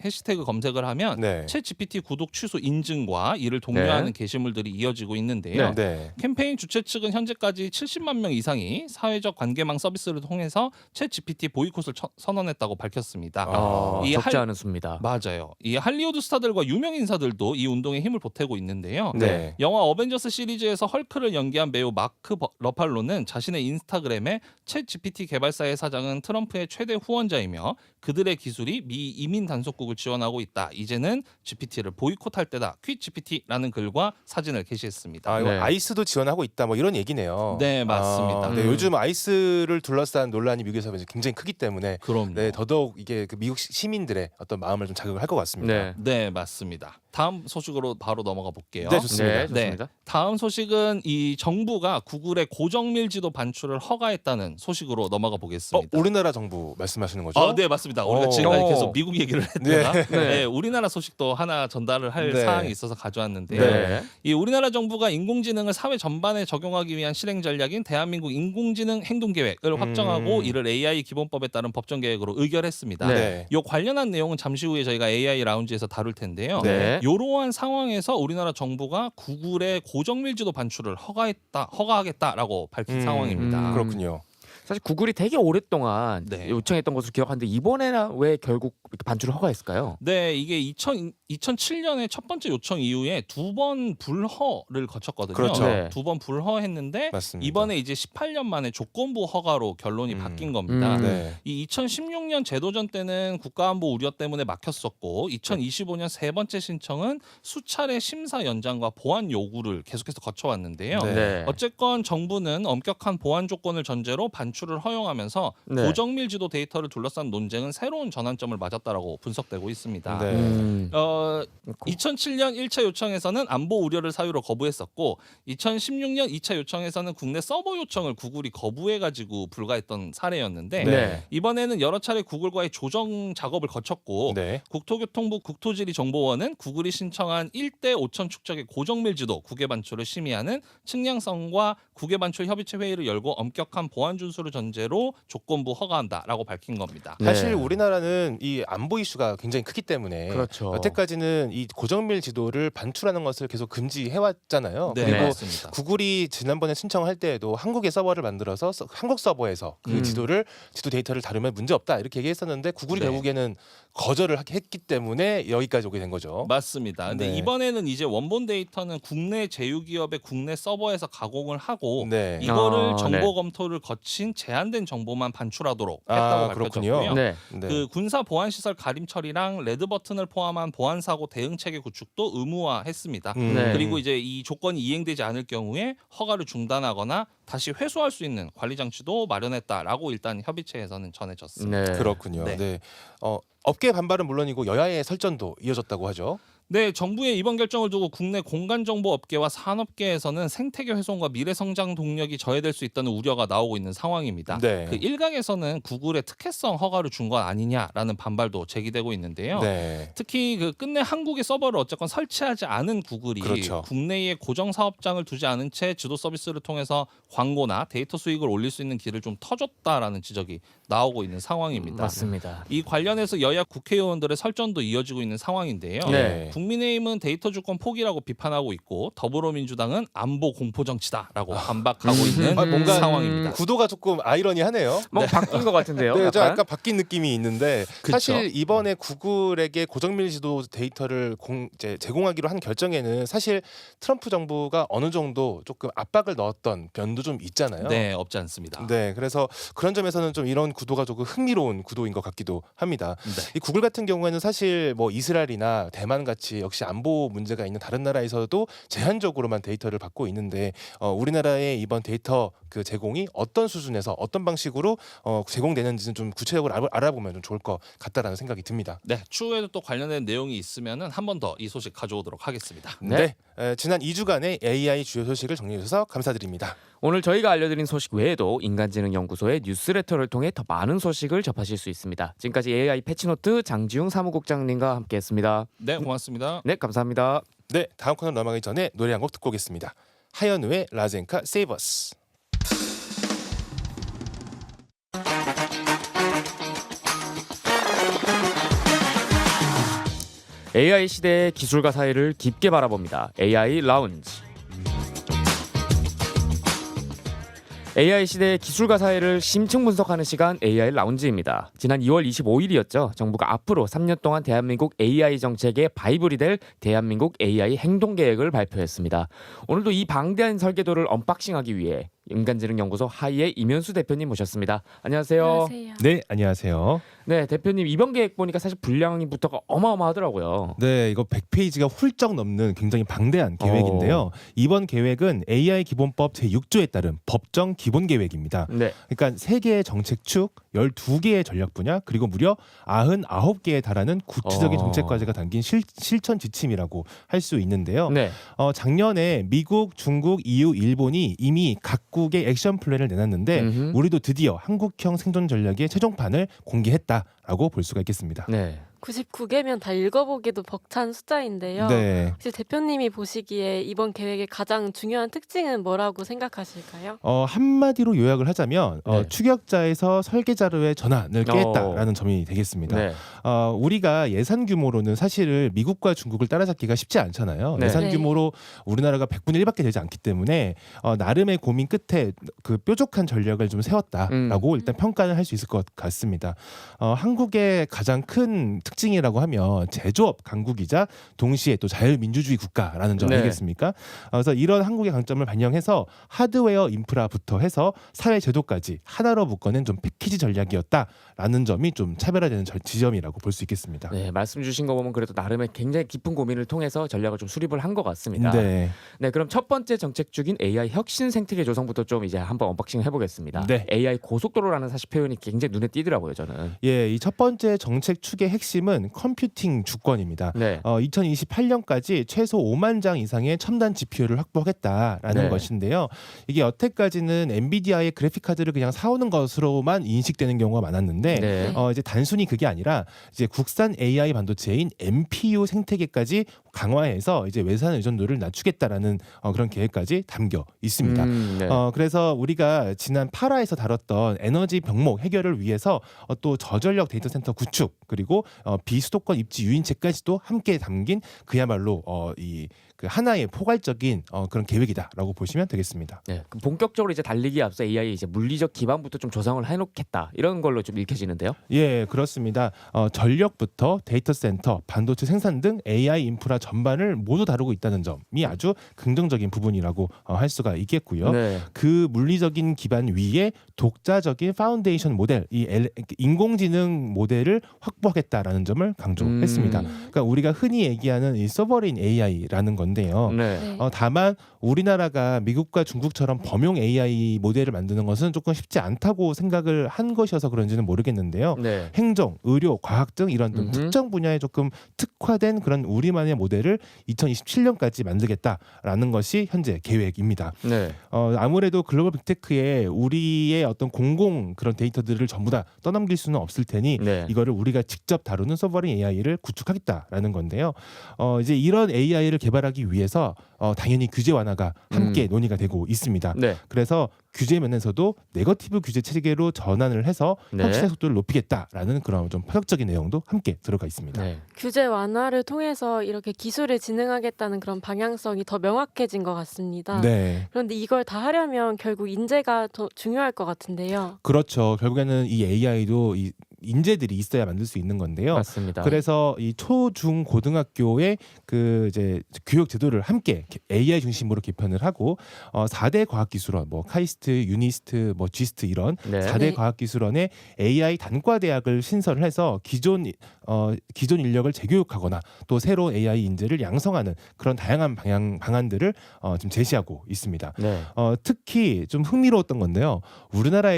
Speaker 3: 해시태그 검색을 하면
Speaker 1: 네.
Speaker 3: 챗 GPT 구독 취소 인증과 이를 독려하는
Speaker 2: 네.
Speaker 3: 게시물들이 이어지고 있는데요.
Speaker 1: 네.
Speaker 3: 캠페인 주최 측은 현재까지 70만 명 이상이 사회적 관계망 서비스를 통해서 챗 GPT 보이콧을 선언했다고 밝혔습니다. 이
Speaker 2: 적지 않은 수입니다.
Speaker 3: 맞아요. 이 할리우드 스타들과 유명 인사들도 이 운동에 힘을 보태고 있는데요.
Speaker 1: 네.
Speaker 3: 영화 어벤져스 시리즈에서 헐크를 연기한 배우 마크 러팔로는 자신의 인스타그램에 챗 GPT 개발사의 사장은 트럼프의 최대 후원자이며 그들의 기술이 미 이민 단속국을 지원하고 있다. 이제는 GPT를 보이콧할 때다. 퀴 GPT라는 글과 사진을 게시했습니다.
Speaker 1: 이거
Speaker 2: 네.
Speaker 1: 아이스도 지원하고 있다. 뭐 이런 얘기네요.
Speaker 3: 네, 맞습니다.
Speaker 1: 네, 요즘 아이스를 둘러싼 논란이 미국에서 굉장히 크기 때문에
Speaker 3: 그럼요.
Speaker 1: 네, 더더욱 이게 그 미국 시민들의 어떤 마음을 좀 자극을 할 것 같습니다.
Speaker 2: 네.
Speaker 3: 네, 맞습니다. 다음 소식으로 바로 넘어가 볼게요.
Speaker 1: 네, 좋습니다.
Speaker 2: 네, 좋습니다.
Speaker 3: 다음 소식은 이 정부가 구글의 고정밀 지도 반출을 허가했다는 소식으로 넘어가 보겠습니다.
Speaker 1: 우리나라 정부 말씀하시는 거죠?
Speaker 3: 네, 맞습니다. 우리가
Speaker 1: 오.
Speaker 3: 지금까지 계속 미국 얘기를 했다가
Speaker 1: 네.
Speaker 3: 네, 우리나라 소식도 하나 전달을 할
Speaker 1: 네.
Speaker 3: 사항이 있어서 가져왔는데요.
Speaker 2: 네.
Speaker 3: 이 우리나라 정부가 인공지능을 사회 전반에 적용하기 위한 실행 전략인 대한민국 인공지능 행동계획을 확정하고 이를 AI 기본법에 따른 법정 계획으로 의결했습니다.
Speaker 2: 네.
Speaker 3: 요 관련한 내용은 잠시 후에 저희가 AI 라운지에서 다룰 텐데요.
Speaker 2: 네.
Speaker 3: 이러한 상황에서 우리나라 정부가 구글의 고정밀 지도 반출을 허가하겠다라고 밝힌 상황입니다.
Speaker 1: 그렇군요.
Speaker 2: 사실 구글이 되게 오랫동안
Speaker 3: 네.
Speaker 2: 요청했던 것으로 기억하는데 이번에는 왜 결국 이렇게 반출을 허가했을까요?
Speaker 3: 네, 이게 2007년에 첫 번째 요청 이후에 2번 불허를 거쳤거든요.
Speaker 1: 그렇죠.
Speaker 2: 네.
Speaker 3: 2번 불허했는데
Speaker 1: 맞습니다.
Speaker 3: 이번에 이제 18년 만에 조건부 허가로 결론이 바뀐 겁니다.
Speaker 1: 네.
Speaker 3: 이 2016년 제도전 때는 국가안보 우려 때문에 막혔었고 2025년 세 번째 신청은 수차례 심사 연장과 보완 요구를 계속해서 거쳐왔는데요.
Speaker 1: 네.
Speaker 3: 어쨌건 정부는 엄격한 보완 조건을 전제로 반출을 허용하면서
Speaker 2: 네.
Speaker 3: 고정밀 지도 데이터를 둘러싼 논쟁은 새로운 전환점을 맞았다라고 분석되고 있습니다.
Speaker 1: 네.
Speaker 3: 2007년 1차 요청에서는 안보 우려를 사유로 거부했었고 2016년 2차 요청에서는 국내 서버 요청을 구글이 거부해가지고 불가했던 사례였는데
Speaker 2: 네.
Speaker 3: 이번에는 여러 차례 구글과의 조정 작업을 거쳤고
Speaker 1: 네.
Speaker 3: 국토교통부 국토지리정보원은 구글이 신청한 1대 5천 축적의 고정밀지도 국외 반출을 심의하는 측량성과 국외 반출 협의체 회의를 열고 엄격한 보안 준수를 전제로 조건부 허가한다라고 밝힌 겁니다.
Speaker 2: 네.
Speaker 1: 사실 우리나라는 이 안보 이슈가 굉장히 크기 때문에
Speaker 2: 그렇죠.
Speaker 1: 여태까지는 이 고정밀 지도를 반출하는 것을 계속 금지해왔잖아요.
Speaker 3: 네,
Speaker 1: 그리고
Speaker 3: 맞습니다.
Speaker 1: 구글이 지난번에 신청할 때에도 한국의 서버를 만들어서 한국 서버에서 그 지도 데이터를 다루면 문제 없다 이렇게 얘기했었는데 구글이
Speaker 3: 네.
Speaker 1: 결국에는 거절을 했기 때문에 여기까지 오게 된 거죠.
Speaker 3: 맞습니다. 근데
Speaker 1: 네.
Speaker 3: 이번에는 이제 원본 데이터는 국내 제휴기업의 국내 서버에서 가공을 하고
Speaker 1: 네.
Speaker 3: 이거를
Speaker 2: 아,
Speaker 3: 정보
Speaker 2: 네.
Speaker 3: 검토를 거친 제한된 정보만 반출하도록 했다고
Speaker 1: 그렇군요.
Speaker 3: 밝혀졌고요.
Speaker 2: 네.
Speaker 1: 네.
Speaker 3: 그 군사 보안 시설 가림 처리랑 레드 버튼을 포함한 보안 사고 대응 체계 구축도 의무화했습니다.
Speaker 2: 네.
Speaker 3: 그리고 이제 이 조건이 이행되지 않을 경우에 허가를 중단하거나 다시 회수할 수 있는 관리 장치도 마련했다라고 일단 협의체에서는 전해졌습니다.
Speaker 2: 네.
Speaker 1: 그렇군요.
Speaker 3: 네.
Speaker 1: 네. 업계 반발은 물론이고 여야의 설전도 이어졌다고 하죠.
Speaker 3: 네, 정부의 이번 결정을 두고 국내 공간정보 업계와 산업계에서는 생태계 훼손과 미래 성장 동력이 저해될 수 있다는 우려가 나오고 있는 상황입니다.
Speaker 1: 네.
Speaker 3: 그 일각에서는 구글의 특혜성 허가를 준 건 아니냐라는 반발도 제기되고 있는데요.
Speaker 1: 네.
Speaker 3: 특히 그 끝내 한국의 서버를 어쨌건 설치하지 않은 구글이
Speaker 1: 그렇죠.
Speaker 3: 국내에 고정 사업장을 두지 않은 채 지도 서비스를 통해서 광고나 데이터 수익을 올릴 수 있는 길을 좀 터줬다라는 지적이 나오고 있는 상황입니다.
Speaker 2: 맞습니다.
Speaker 3: 이 관련해서 여야 국회의원들의 설전도 이어지고 있는 상황인데요.
Speaker 2: 네.
Speaker 3: 국민의힘은 데이터 주권 포기라고 비판하고 있고 더불어민주당은 안보 공포 정치다라고 반박하고 있는
Speaker 1: 뭔가
Speaker 3: 상황입니다.
Speaker 1: 구도가 조금 아이러니하네요.
Speaker 2: 뭐 바뀐 것 같은데요.
Speaker 1: 네, 저
Speaker 2: 약간?
Speaker 1: 약간 바뀐 느낌이 있는데
Speaker 3: 그쵸.
Speaker 1: 사실 이번에 구글에게 고정밀 지도 데이터를 이제 제공하기로 한 결정에는 사실 트럼프 정부가 어느 정도 조금 압박을 넣었던 면도 좀 있잖아요.
Speaker 3: 네, 없지 않습니다.
Speaker 1: 네, 그래서 그런 점에서는 좀 이런 구도가 조금 흥미로운 구도인 것 같기도 합니다.
Speaker 3: 네.
Speaker 1: 이 구글 같은 경우에는 사실 뭐 이스라엘이나 대만 같이 역시 안보 문제가 있는 다른 나라에서도 제한적으로만 데이터를 받고 있는데 우리나라의 이번 데이터 그 제공이 어떤 수준에서 어떤 방식으로 제공되는지는 좀 구체적으로 알아보면 좀 좋을 것 같다라는 생각이 듭니다.
Speaker 3: 네, 추후에도 또 관련된 내용이 있으면은 한 번 더 이 소식 가져오도록 하겠습니다.
Speaker 1: 네, 지난 2주간의 AI 주요 소식을 정리해 주셔서 감사드립니다.
Speaker 2: 오늘 저희가 알려드린 소식 외에도 인간지능연구소의 뉴스레터를 통해 더 많은 소식을 접하실 수 있습니다. 지금까지 AI 패치노트 장지웅 사무국장님과 함께했습니다.
Speaker 3: 네, 고맙습니다.
Speaker 2: 네, 감사합니다.
Speaker 1: 네, 다음 코너 넘어가기 전에 노래 한 곡 듣고 오겠습니다. 하현우의 라젠카 Save Us.
Speaker 2: AI 시대의 기술과 사회를 깊게 바라봅니다. AI 라운지. AI 시대의 기술과 사회를 심층 분석하는 시간 AI 라운지입니다. 지난 2월 25일이었죠. 정부가 앞으로 3년 동안 대한민국 AI 정책의 바이블이 될 대한민국 AI 행동계획을 발표했습니다. 오늘도 이 방대한 설계도를 언박싱하기 위해 인간지능연구소 하이의 이면수 대표님 모셨습니다. 안녕하세요.
Speaker 4: 안녕하세요.
Speaker 5: 네, 안녕하세요.
Speaker 2: 네, 대표님 이번 계획 보니까 사실 분량부터가 어마어마하더라고요.
Speaker 5: 네, 이거 100페이지가 훌쩍 넘는 굉장히 방대한 계획인데요. 이번 계획은 AI 기본법 제6조에 따른 법정 기본 계획입니다.
Speaker 2: 네.
Speaker 5: 그러니까 3개의 정책축, 12개의 전략 분야, 그리고 무려 99개에 달하는 구체적인 정책 과제가 담긴 실천 지침이라고 할 수 있는데요.
Speaker 2: 네.
Speaker 5: 작년에 미국, 중국, EU, 일본이 이미 각국의 액션 플랜을 내놨는데
Speaker 2: 음흠.
Speaker 5: 우리도 드디어 한국형 생존 전략의 최종판을 공개했다라고 볼 수가 있겠습니다.
Speaker 2: 네.
Speaker 4: 99개면 다 읽어보기도 벅찬 숫자인데요.
Speaker 5: 네.
Speaker 4: 혹시 대표님이 보시기에 이번 계획의 가장 중요한 특징은 뭐라고 생각하실까요?
Speaker 5: 한마디로 요약을 하자면
Speaker 2: 네.
Speaker 5: 추격자에서 설계자로의 전환을 꾀했다라는 점이 되겠습니다.
Speaker 2: 네.
Speaker 5: 우리가 예산 규모로는 사실 미국과 중국을 따라잡기가 쉽지 않잖아요.
Speaker 2: 네.
Speaker 5: 예산
Speaker 4: 네.
Speaker 5: 규모로 우리나라가 100분의 1밖에 되지 않기 때문에 나름의 고민 끝에 그 뾰족한 전략을 좀 세웠다라고 일단 평가를 할 수 있을 것 같습니다. 한국의 가장 큰 특징이라고 하면 제조업 강국이자 동시에 또 자유민주주의 국가라는 점
Speaker 2: 네.
Speaker 5: 아니겠습니까? 그래서 이런 한국의 강점을 반영해서 하드웨어 인프라부터 해서 사회 제도까지 하나로 묶어낸 좀 패키지 전략이었다라는 점이 좀 차별화되는 지점이라고 볼 수 있겠습니다.
Speaker 2: 네, 말씀 주신 거 보면 그래도 나름의 굉장히 깊은 고민을 통해서 전략을 좀 수립을 한 것 같습니다.
Speaker 5: 네.
Speaker 2: 네, 그럼 첫 번째 정책축인 AI 혁신 생태계 조성부터 좀 이제 한번 언박싱 해보겠습니다.
Speaker 5: 네.
Speaker 2: AI 고속도로라는 사실 표현이 굉장히 눈에 띄더라고요, 저는.
Speaker 5: 예, 이 첫 번째 정책 축의 핵심은 컴퓨팅 주권입니다.
Speaker 2: 네.
Speaker 5: 2028년까지 최소 5만 장 이상의 첨단 GPU를 확보하겠다라는
Speaker 2: 네.
Speaker 5: 것인데요. 이게 여태까지는 엔비디아의 그래픽 카드를 그냥 사오는 것으로만 인식되는 경우가 많았는데
Speaker 2: 네.
Speaker 5: 이제 단순히 그게 아니라 이제 국산 AI 반도체인 NPU 생태계까지 강화해서 이제 외산 의존도를 낮추겠다라는 그런 계획까지 담겨 있습니다.
Speaker 2: 네.
Speaker 5: 그래서 우리가 지난 8화에서 다뤘던 에너지 병목 해결을 위해서 또 저전력 데이터 센터 구축 그리고 비수도권 입지 유인책까지도 함께 담긴 그야말로 그 하나의 포괄적인 그런 계획이다라고 보시면 되겠습니다.
Speaker 2: 네, 그럼 본격적으로 이제 달리기에 앞서 AI 이제 물리적 기반부터 좀 조성을 해놓겠다 이런 걸로 좀 읽혀지는데요.
Speaker 5: 예, 그렇습니다. 전력부터 데이터 센터, 반도체 생산 등 AI 인프라 전반을 모두 다루고 있다는 점이 아주 긍정적인 부분이라고 할 수가 있겠고요.
Speaker 2: 네.
Speaker 5: 그 물리적인 기반 위에 독자적인 파운데이션 모델, 인공지능 모델을 확보하겠다라는 점을 강조했습니다. 그러니까 우리가 흔히 얘기하는 이 서버레인 AI라는 건데요.
Speaker 2: 네.
Speaker 4: 네.
Speaker 5: 다만 우리나라가 미국과 중국처럼 범용 AI 모델을 만드는 것은 조금 쉽지 않다고 생각을 한 것이어서 그런지는 모르겠는데요.
Speaker 2: 네.
Speaker 5: 행정, 의료, 과학 등 이런 좀
Speaker 2: 음흠.
Speaker 5: 특정 분야에 조금 특화된 그런 우리만의 모델을 2027년까지 만들겠다라는 것이 현재 계획입니다.
Speaker 2: 네.
Speaker 5: 아무래도 글로벌 빅테크에 우리의 어떤 공공 그런 데이터들을 전부 다 떠넘길 수는 없을 테니
Speaker 2: 네.
Speaker 5: 이거를 우리가 직접 다루는 서버링 AI를 구축하겠다라는 건데요. 이제 이런 AI를 개발하기 위해서 당연히 규제 완화가 함께 논의가 되고 있습니다.
Speaker 2: 네.
Speaker 5: 그래서 규제 면에서도 네거티브 규제 체계로 전환을 해서
Speaker 2: 네.
Speaker 5: 혁신의 속도를 높이겠다라는 그런 좀 파격적인 내용도 함께 들어가 있습니다.
Speaker 2: 네.
Speaker 4: 규제 완화를 통해서 이렇게 기술을 진흥하겠다는 그런 방향성이 더 명확해진 것 같습니다.
Speaker 5: 네.
Speaker 4: 그런데 이걸 다 하려면 결국 인재가 더 중요할 것 같은데요.
Speaker 5: 그렇죠. 결국에는 이 AI도 이 인재들이 있어야 만들 수 있는 건데요.
Speaker 2: 맞습니다.
Speaker 5: 그래서 이 초, 중, 고등학교의 그 이제 교육 제도를 함께 AI 중심으로 개편을 하고 4대 과학기술원, 뭐 카이스트, 유니스트, 뭐 G스트 이런
Speaker 2: 네.
Speaker 5: 4대
Speaker 4: 네.
Speaker 5: 과학기술원의 AI 단과 대학을 신설을 해서 기존 인력을 재교육하거나 또 새로운 AI 인재를 양성하는 그런 다양한 방안들을 지금 제시하고 있습니다.
Speaker 2: 네.
Speaker 5: 특히 좀 흥미로웠던 건데요. 우리나라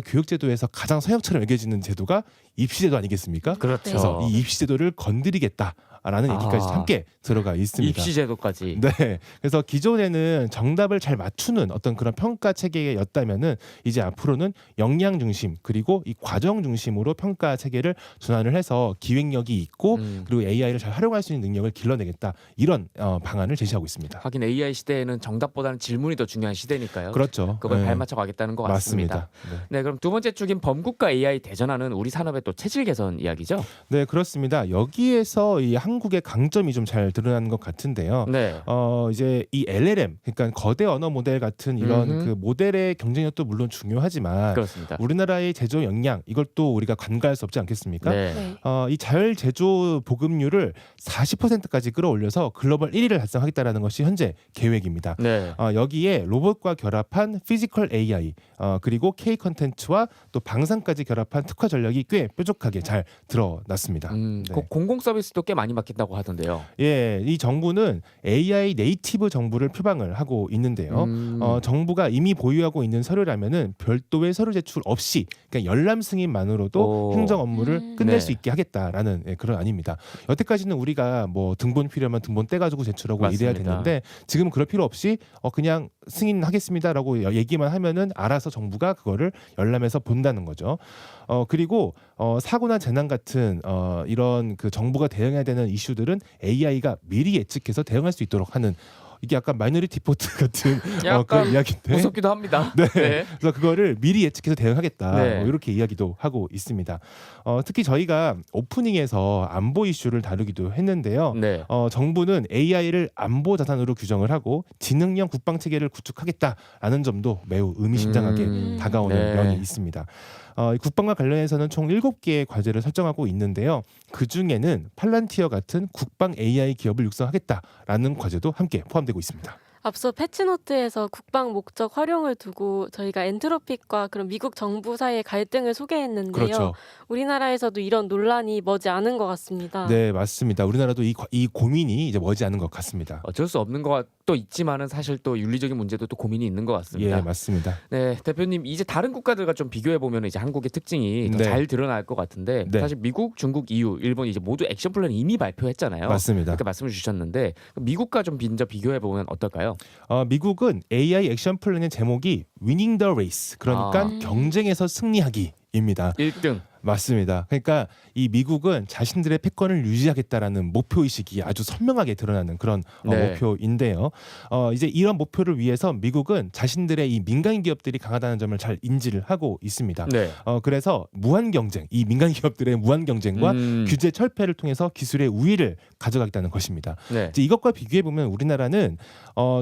Speaker 5: 교육제도에서 가장 서양처럼 여겨지는 제도가 입시제도 아니겠습니까?
Speaker 2: 그렇죠.
Speaker 5: 그래서 이 입시제도를 건드리겠다라는 얘기까지
Speaker 2: 아.
Speaker 5: 함께 들어가 있습니다.
Speaker 2: 입시제도까지.
Speaker 5: 네, 그래서 기존에는 정답을 잘 맞추는 어떤 그런 평가 체계였다면은 이제 앞으로는 역량 중심 그리고 이 과정 중심으로 평가 체계를 전환을 해서 기획력이 있고 그리고 AI를 잘 활용할 수 있는 능력을 길러내겠다 이런 방안을 제시하고 있습니다.
Speaker 2: 하긴 AI 시대에는 정답보다는 질문이 더 중요한 시대니까요.
Speaker 5: 그렇죠.
Speaker 2: 그걸
Speaker 5: 네.
Speaker 2: 발맞춰 가겠다는 것 같습니다.
Speaker 5: 맞습니다. 네.
Speaker 2: 네, 그럼 두 번째 축인 범국가 AI 대전환은 우리 산업의 또 체질 개선 이야기죠?
Speaker 5: 네, 그렇습니다. 여기에서 이 한국의 강점이 좀 잘 드러나는 것 같은데요.
Speaker 2: 네.
Speaker 5: 이제 이 LLM, 그러니까 거대 언어 모델 같은 이런
Speaker 2: 음흠.
Speaker 5: 그 모델의 경쟁력도 물론 중요하지만
Speaker 2: 그렇습니다.
Speaker 5: 우리나라의 제조 역량 이걸 또 우리가 간과할 수 없지 않겠습니까?
Speaker 2: 네.
Speaker 4: 네.
Speaker 5: 이 자율 제조 보급률을 40%까지 끌어올려서 글로벌 1위를 달성하겠다라는 것이 현재 계획입니다.
Speaker 2: 네.
Speaker 5: 여기에 로봇과 결합한 피지컬 AI 그리고 K 컨텐츠와 또 방산까지 결합한 특화 전략이 꽤 뾰족하게 잘 드러났습니다. 네.
Speaker 2: 공공 서비스도 꽤 많이 맡긴다고 하던데요.
Speaker 5: 예, 이 정부는 AI 네이티브 정부를 표방을 하고 있는데요. 정부가 이미 보유하고 있는 서류라면은 별도의 서류 제출 없이 그냥 열람 승인만으로도
Speaker 2: 오.
Speaker 5: 행정 업무를 끝낼
Speaker 2: 네.
Speaker 5: 수 있게 하겠다라는 그런 안입니다. 여태까지는 우리가 뭐 등본 필요하면 등본 떼가지고 제출하고 이래야
Speaker 2: 맞습니다.
Speaker 5: 됐는데 지금 그럴 필요 없이 그냥 승인하겠습니다라고 얘기만 하면은 알아서 정부가 그거를 열람해서 본다는 거죠. 그리고 사고나 재난 같은 이런 그 정부가 대응해야 되는 이슈들은 AI가 미리 예측해서 대응할 수 있도록 하는 이게 약간 마이너리티 리포트 같은
Speaker 2: 약간
Speaker 5: 그런 이야기인데
Speaker 2: 무섭기도 합니다.
Speaker 5: 네.
Speaker 2: 네.
Speaker 5: 그래서 그거를 미리 예측해서 대응하겠다
Speaker 2: 네.
Speaker 5: 이렇게 이야기도 하고 있습니다. 특히 저희가 오프닝에서 안보 이슈를 다루기도 했는데요.
Speaker 2: 네.
Speaker 5: 정부는 AI를 안보 자산으로 규정을 하고 지능형 국방 체계를 구축하겠다라는 점도 매우 의미심장하게 다가오는
Speaker 2: 네.
Speaker 5: 면이 있습니다. 국방과 관련해서는 총 7개의 과제를 설정하고 있는데요. 그 중에는 팔란티어 같은 국방 AI 기업을 육성하겠다라는 과제도 함께 포함되고 있습니다.
Speaker 4: 앞서 패치노트에서 국방 목적 활용을 두고 저희가 엔트로픽과 그런 미국 정부 사이의 갈등을 소개했는데요.
Speaker 5: 그렇죠.
Speaker 4: 우리나라에서도 이런 논란이 머지 않은 것 같습니다.
Speaker 5: 네, 맞습니다. 우리나라도 이 고민이 이제 머지않은 것 같습니다.
Speaker 2: 어쩔 수 없는 것도 있지만은 사실 또 윤리적인 문제도 또 고민이 있는 것 같습니다.
Speaker 5: 예, 맞습니다.
Speaker 2: 네, 대표님 이제 다른 국가들과 좀 비교해 보면 이제 한국의 특징이 더
Speaker 5: 네.
Speaker 2: 잘 드러날 것 같은데
Speaker 5: 네.
Speaker 2: 사실 미국, 중국, EU, 일본 이제 모두 액션 플랜 이미 발표했잖아요.
Speaker 5: 맞습니다.
Speaker 2: 그렇게 말씀을 주셨는데 미국과 좀 먼저 비교해 보면 어떨까요?
Speaker 5: 미국은 AI 액션 플랜의 제목이 Winning the Race, 그러니까
Speaker 2: 아.
Speaker 5: 경쟁에서 승리하기입니다.
Speaker 2: 1등.
Speaker 5: 맞습니다. 그러니까 이 미국은 자신들의 패권을 유지하겠다라는 목표 의식이 아주 선명하게 드러나는 그런
Speaker 2: 네.
Speaker 5: 목표인데요. 이제 이런 목표를 위해서 미국은 자신들의 이 민간 기업들이 강하다는 점을 잘 인지를 하고 있습니다.
Speaker 2: 네.
Speaker 5: 그래서 무한 경쟁, 이 민간 기업들의 무한 경쟁과 규제 철폐를 통해서 기술의 우위를 가져가겠다는 것입니다.
Speaker 2: 네.
Speaker 5: 이제 이것과 비교해 보면 우리나라는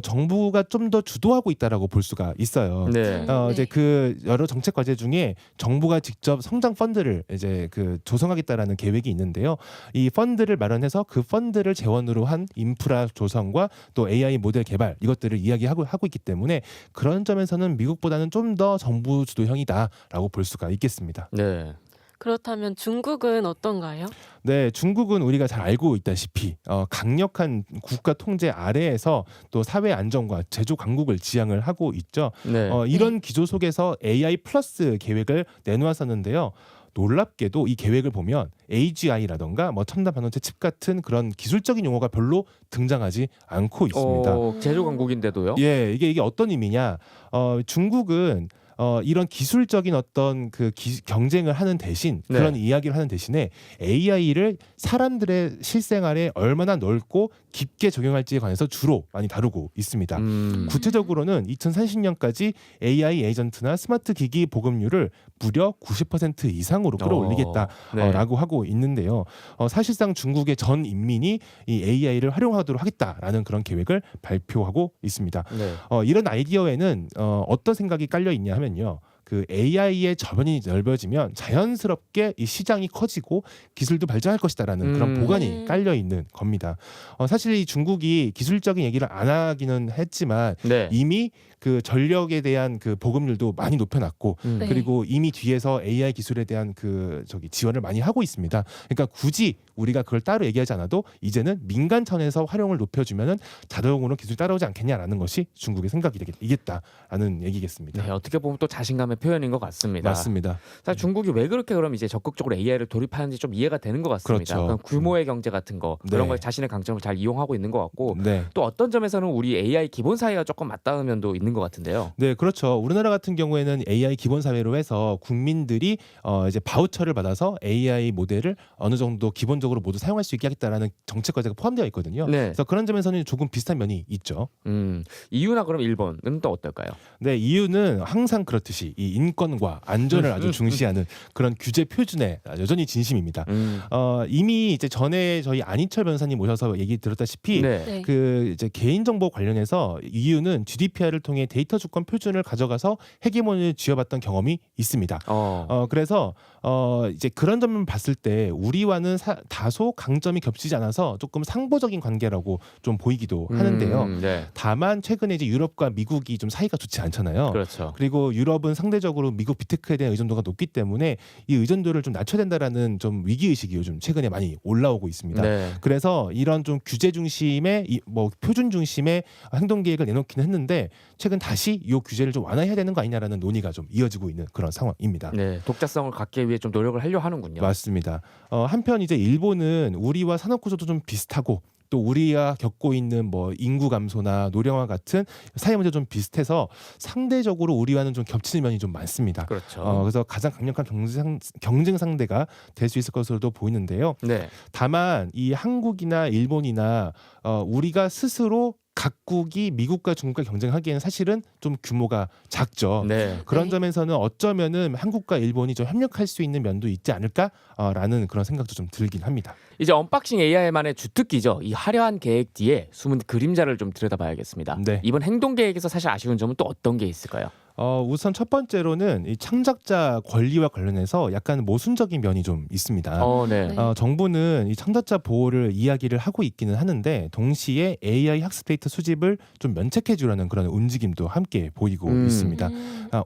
Speaker 5: 정부가 좀 더 주도하고 있다라고 볼 수가 있어요.
Speaker 2: 네.
Speaker 5: 이제 그 여러 정책 과제 중에 정부가 직접 성장 펀드를 이제 그 조성하겠다라는 계획이 있는데요. 이 펀드를 마련해서 그 펀드를 재원으로 한 인프라 조성과 또 AI 모델 개발 이것들을 이야기하고 있기 때문에 그런 점에서는 미국보다는 좀 더 정부 주도형이다라고 볼 수가 있겠습니다.
Speaker 2: 네.
Speaker 4: 그렇다면 중국은 어떤가요?
Speaker 5: 네, 중국은 우리가 잘 알고 있다시피 강력한 국가 통제 아래에서 또 사회 안정과 제조 강국을 지향을 하고 있죠.
Speaker 2: 네.
Speaker 5: 이런 기조 속에서 AI 플러스 계획을 내놓았었는데요. 놀랍게도 이 계획을 보면 AGI라던가 뭐 첨단 반도체 칩 같은 그런 기술적인 용어가 별로 등장하지 않고 있습니다.
Speaker 2: 제조 강국인데도요?
Speaker 5: 예, 이게 어떤 의미냐? 중국은 이런 기술적인 어떤 그 경쟁을 하는 대신
Speaker 2: 네.
Speaker 5: 그런 이야기를 하는 대신에 AI를 사람들의 실생활에 얼마나 넓고 깊게 적용할지에 관해서 주로 많이 다루고 있습니다. 구체적으로는 2030년까지 AI 에이전트나 스마트 기기 보급률을 무려 90% 이상으로 끌어올리겠다라고
Speaker 2: 네.
Speaker 5: 하고 있는데요. 사실상 중국의 전 인민이 이 AI를 활용하도록 하겠다라는 그런 계획을 발표하고 있습니다.
Speaker 2: 네.
Speaker 5: 이런 아이디어에는 어떤 생각이 깔려 있냐 하면요. 그 AI의 저변이 넓어지면 자연스럽게 이 시장이 커지고 기술도 발전할 것이다라는 그런 보관이 깔려 있는 겁니다. 사실 이 중국이 기술적인 얘기를 안 하기는 했지만
Speaker 2: 네.
Speaker 5: 이미 그 전력에 대한 그 보급률도 많이 높여놨고
Speaker 4: 네.
Speaker 5: 그리고 이미 뒤에서 AI 기술에 대한 그 지원을 많이 하고 있습니다. 그러니까 굳이 우리가 그걸 따로 얘기하지 않아도 이제는 민간 차원에서 활용을 높여주면은 자동으로 기술이 따라오지 않겠냐라는 것이 중국의 생각이겠다라는 얘기겠습니다.
Speaker 2: 네, 어떻게 보면 또 자신감의 표현인 것 같습니다.
Speaker 5: 맞습니다.
Speaker 2: 사실 중국이 왜 그렇게 그럼 이제 적극적으로 AI를 도입하는지 좀 이해가 되는 것 같습니다.
Speaker 5: 그렇죠.
Speaker 2: 그럼 규모의 경제 같은 거 그런
Speaker 5: 네.
Speaker 2: 걸 자신의 강점을 잘 이용하고 있는 것 같고
Speaker 5: 네.
Speaker 2: 또 어떤 점에서는 우리 AI 기본 사회가 조금 맞닿은 면도 있는 것 같은데요.
Speaker 5: 네, 그렇죠. 우리나라 같은 경우에는 AI 기본 사회로 해서 국민들이 이제 바우처를 받아서 AI 모델을 어느 정도 기본적으로 모두 사용할 수 있게 하겠다라는 정책 과제가 포함되어 있거든요.
Speaker 2: 네.
Speaker 5: 그래서 그런 점에서는 조금 비슷한 면이 있죠.
Speaker 2: EU나 그럼 일본은 또 어떨까요?
Speaker 5: 네, EU는 항상 그렇듯이 이 인권과 안전을 아주 중시하는 그런 규제 표준에 여전히 진심입니다. 이미 이제 전에 저희 안희철 변호사님 모셔서 얘기 들었다시피
Speaker 2: 네.
Speaker 4: 네.
Speaker 5: 그 이제 개인정보 관련해서 EU는 GDPR을 통해 데이터 주권 표준을 가져가서 헤게모니를 쥐어봤던 경험이 있습니다. 그래서 이제 그런 점을 봤을 때 우리와는 다소 강점이 겹치지 않아서 조금 상보적인 관계라고 좀 보이기도 하는데요.
Speaker 2: 네.
Speaker 5: 다만 최근에 이제 유럽과 미국이 좀 사이가 좋지 않잖아요.
Speaker 2: 그렇죠.
Speaker 5: 그리고 유럽은 상대 상대적으로 미국 빅테크에 대한 의존도가 높기 때문에 이 의존도를 좀 낮춰야 된다라는 좀 위기 의식이 요즘 최근에 많이 올라오고 있습니다.
Speaker 2: 네.
Speaker 5: 그래서 이런 좀 규제 중심의 뭐 표준 중심의 행동 계획을 내놓기는 했는데 최근 다시 이 규제를 좀 완화해야 되는 거 아니냐라는 논의가 좀 이어지고 있는 그런 상황입니다.
Speaker 2: 네, 독자성을 갖기 위해 좀 노력을 하려 하는군요.
Speaker 5: 맞습니다. 한편 이제 일본은 우리와 산업 구조도 좀 비슷하고 또 우리가 겪고 있는 뭐 인구 감소나 노령화 같은 사회 문제 좀 비슷해서 상대적으로 우리와는 좀 겹치는 면이 좀 많습니다.
Speaker 2: 그렇죠.
Speaker 5: 그래서 가장 강력한 경쟁 상대가 될 수 있을 것으로도 보이는데요.
Speaker 2: 네.
Speaker 5: 다만 이 한국이나 일본이나 우리가 스스로 각국이 미국과 중국과 경쟁하기에는 사실은 좀 규모가 작죠.
Speaker 2: 네.
Speaker 5: 그런
Speaker 4: 네.
Speaker 5: 점에서는 어쩌면은 한국과 일본이 좀 협력할 수 있는 면도 있지 않을까라는 그런 생각도 좀 들긴 합니다.
Speaker 2: 이제 언박싱 AI만의 주특기죠. 이 화려한 계획 뒤에 숨은 그림자를 좀 들여다봐야겠습니다.
Speaker 5: 네.
Speaker 2: 이번 행동 계획에서 사실 아쉬운 점은 또 어떤 게 있을까요?
Speaker 5: 우선 첫 번째로는 이 창작자 권리와 관련해서 약간 모순적인 면이 좀 있습니다.
Speaker 2: 네.
Speaker 4: 네.
Speaker 5: 정부는 이 창작자 보호를 이야기를 하고 있기는 하는데 동시에 AI 학습 데이터 수집을 좀 면책해 주려는 그런 움직임도 함께 보이고 있습니다.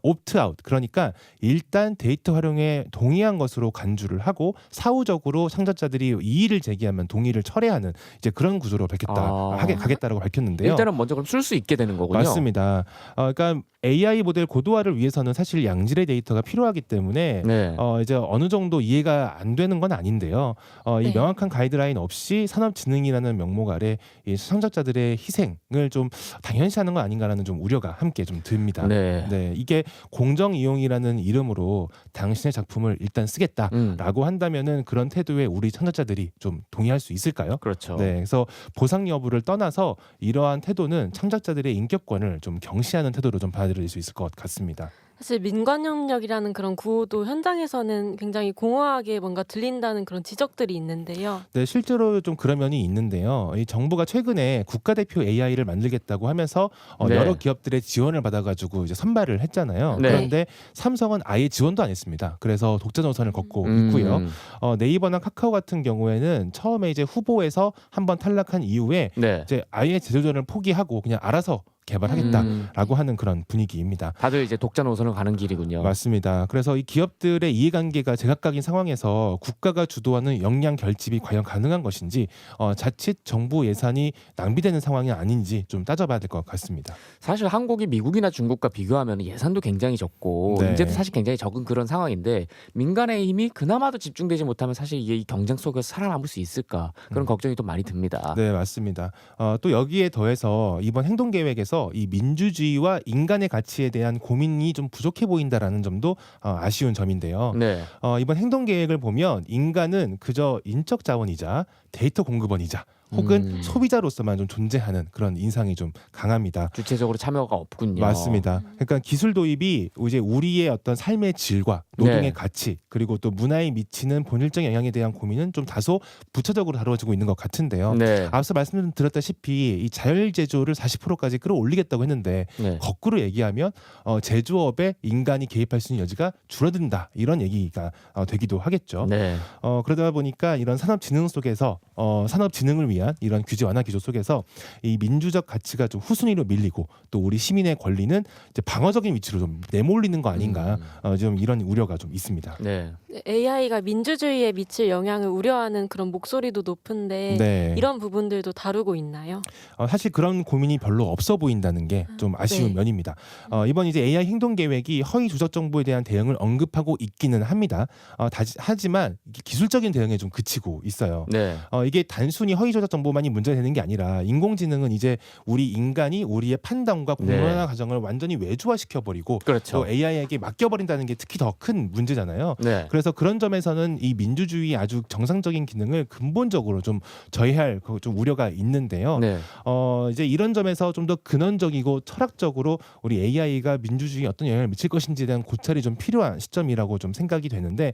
Speaker 5: 옵트아웃 그러니까 일단 데이터 활용에 동의한 것으로 간주를 하고 사후적으로 창작자들이 이의를 제기하면 동의를 철회하는 이제 그런 구조로 가겠다라고 밝혔는데요.
Speaker 2: 일단은 먼저 그럼 쓸 수 있게 되는 거군요.
Speaker 5: 맞습니다. 그러니까 AI 모델 고도화를 위해서는 사실 양질의 데이터가 필요하기 때문에
Speaker 2: 네.
Speaker 5: 이제 어느 정도 이해가 안 되는 건 아닌데요. 이
Speaker 4: 네.
Speaker 5: 명확한 가이드라인 없이 산업진흥이라는 명목 아래 이 창작자들의 희생을 좀 당연시하는 건 아닌가라는 좀 우려가 함께 좀 듭니다.
Speaker 2: 네.
Speaker 5: 이게 공정 이용이라는 이름으로 당신의 작품을 일단 쓰겠다라고 한다면은 그런 태도에 우리 창작자들이 좀 동의할 수 있을까요?
Speaker 2: 그렇죠.
Speaker 5: 네, 그래서 보상 여부를 떠나서 이러한 태도는 창작자들의 인격권을 좀 경시하는 태도로 좀 받아들일 수 있을 것 같습니다.
Speaker 4: 사실 민관협력이라는 그런 구호도 현장에서는 굉장히 공허하게 뭔가 들린다는 그런 지적들이 있는데요.
Speaker 5: 네, 실제로 좀 그런 면이 있는데요. 이 정부가 최근에 국가대표 AI를 만들겠다고 하면서
Speaker 2: 네.
Speaker 5: 여러 기업들의 지원을 받아가지고 이제 선발을 했잖아요.
Speaker 2: 네.
Speaker 5: 그런데 삼성은 아예 지원도 안 했습니다. 그래서 독자 노선을 걷고 있고요. 네이버나 카카오 같은 경우에는 처음에 이제 후보에서 한번 탈락한 이후에
Speaker 2: 네.
Speaker 5: 이제 아예 제도전을 포기하고 그냥 알아서 개발하겠다라고 하는 그런 분위기입니다.
Speaker 2: 다들 이제 독자 노선을 가는 길이군요.
Speaker 5: 맞습니다. 그래서 이 기업들의 이해관계가 제각각인 상황에서 국가가 주도하는 역량 결집이 과연 가능한 것인지 자칫 정부 예산이 낭비되는 상황이 아닌지 좀 따져봐야 될 것 같습니다.
Speaker 2: 사실 한국이 미국이나 중국과 비교하면 예산도 굉장히 적고
Speaker 5: 네.
Speaker 2: 인재도 사실 굉장히 적은 그런 상황인데 민간의 힘이 그나마도 집중되지 못하면 사실 이게 이 경쟁 속에서 살아남을 수 있을까 그런 걱정이 또 많이 듭니다.
Speaker 5: 네, 맞습니다. 또 여기에 더해서 이번 행동 계획에서 이 민주주의와 인간의 가치에 대한 고민이 좀 부족해 보인다라는 점도 아쉬운 점인데요.
Speaker 2: 네.
Speaker 5: 이번 행동 계획을 보면 인간은 그저 인적 자원이자 데이터 공급원이자 혹은 소비자로서만 좀 존재하는 그런 인상이 좀 강합니다.
Speaker 2: 주체적으로 참여가 없군요.
Speaker 5: 맞습니다. 그러니까 기술 도입이 이제 우리의 어떤 삶의 질과 노동의
Speaker 2: 네.
Speaker 5: 가치 그리고 또 문화에 미치는 본질적 영향에 대한 고민은 좀 다소 부차적으로 다뤄지고 있는 것 같은데요.
Speaker 2: 네.
Speaker 5: 앞서 말씀드렸다시피 이 자율 제조를 40%까지 끌어올리겠다고 했는데
Speaker 2: 네.
Speaker 5: 거꾸로 얘기하면 제조업에 인간이 개입할 수 있는 여지가 줄어든다 이런 얘기가 되기도 하겠죠.
Speaker 2: 네.
Speaker 5: 그러다 보니까 이런 산업진흥 속에서 산업진흥을 위한 이런 규제 완화 기조 속에서 이 민주적 가치가 좀 후순위로 밀리고 또 우리 시민의 권리는 이제 방어적인 위치로 좀 내몰리는 거 아닌가 좀 이런 우려가 좀 있습니다.
Speaker 2: 네.
Speaker 4: AI가 민주주의에 미칠 영향을 우려하는 그런 목소리도 높은데
Speaker 5: 네.
Speaker 4: 이런 부분들도 다루고 있나요?
Speaker 5: 사실 그런 고민이 별로 없어 보인다는 게 좀 아쉬운
Speaker 4: 네.
Speaker 5: 면입니다. 이번 이제 AI 행동 계획이 허위 조작 정보에 대한 대응을 언급하고 있기는 합니다. 하지만 기술적인 대응에 좀 그치고 있어요.
Speaker 2: 네.
Speaker 5: 이게 단순히 허위 조작 정보만이 문제가 되는 게 아니라 인공지능은 이제 우리 인간이 우리의 판단과 공론화 과정을 완전히 외주화시켜 버리고
Speaker 2: 그렇죠.
Speaker 5: 또 AI에게 맡겨버린다는 게 특히 더 큰 문제잖아요.
Speaker 2: 네.
Speaker 5: 그래서 그런 점에서는 이 민주주의 아주 정상적인 기능을 근본적으로 좀 저해할 좀 우려가 있는데요.
Speaker 2: 네.
Speaker 5: 이제 이런 점에서 좀 더 근원적이고 철학적으로 우리 AI가 민주주의에 어떤 영향을 미칠 것인지에 대한 고찰이 좀 필요한 시점이라고 좀 생각이 되는데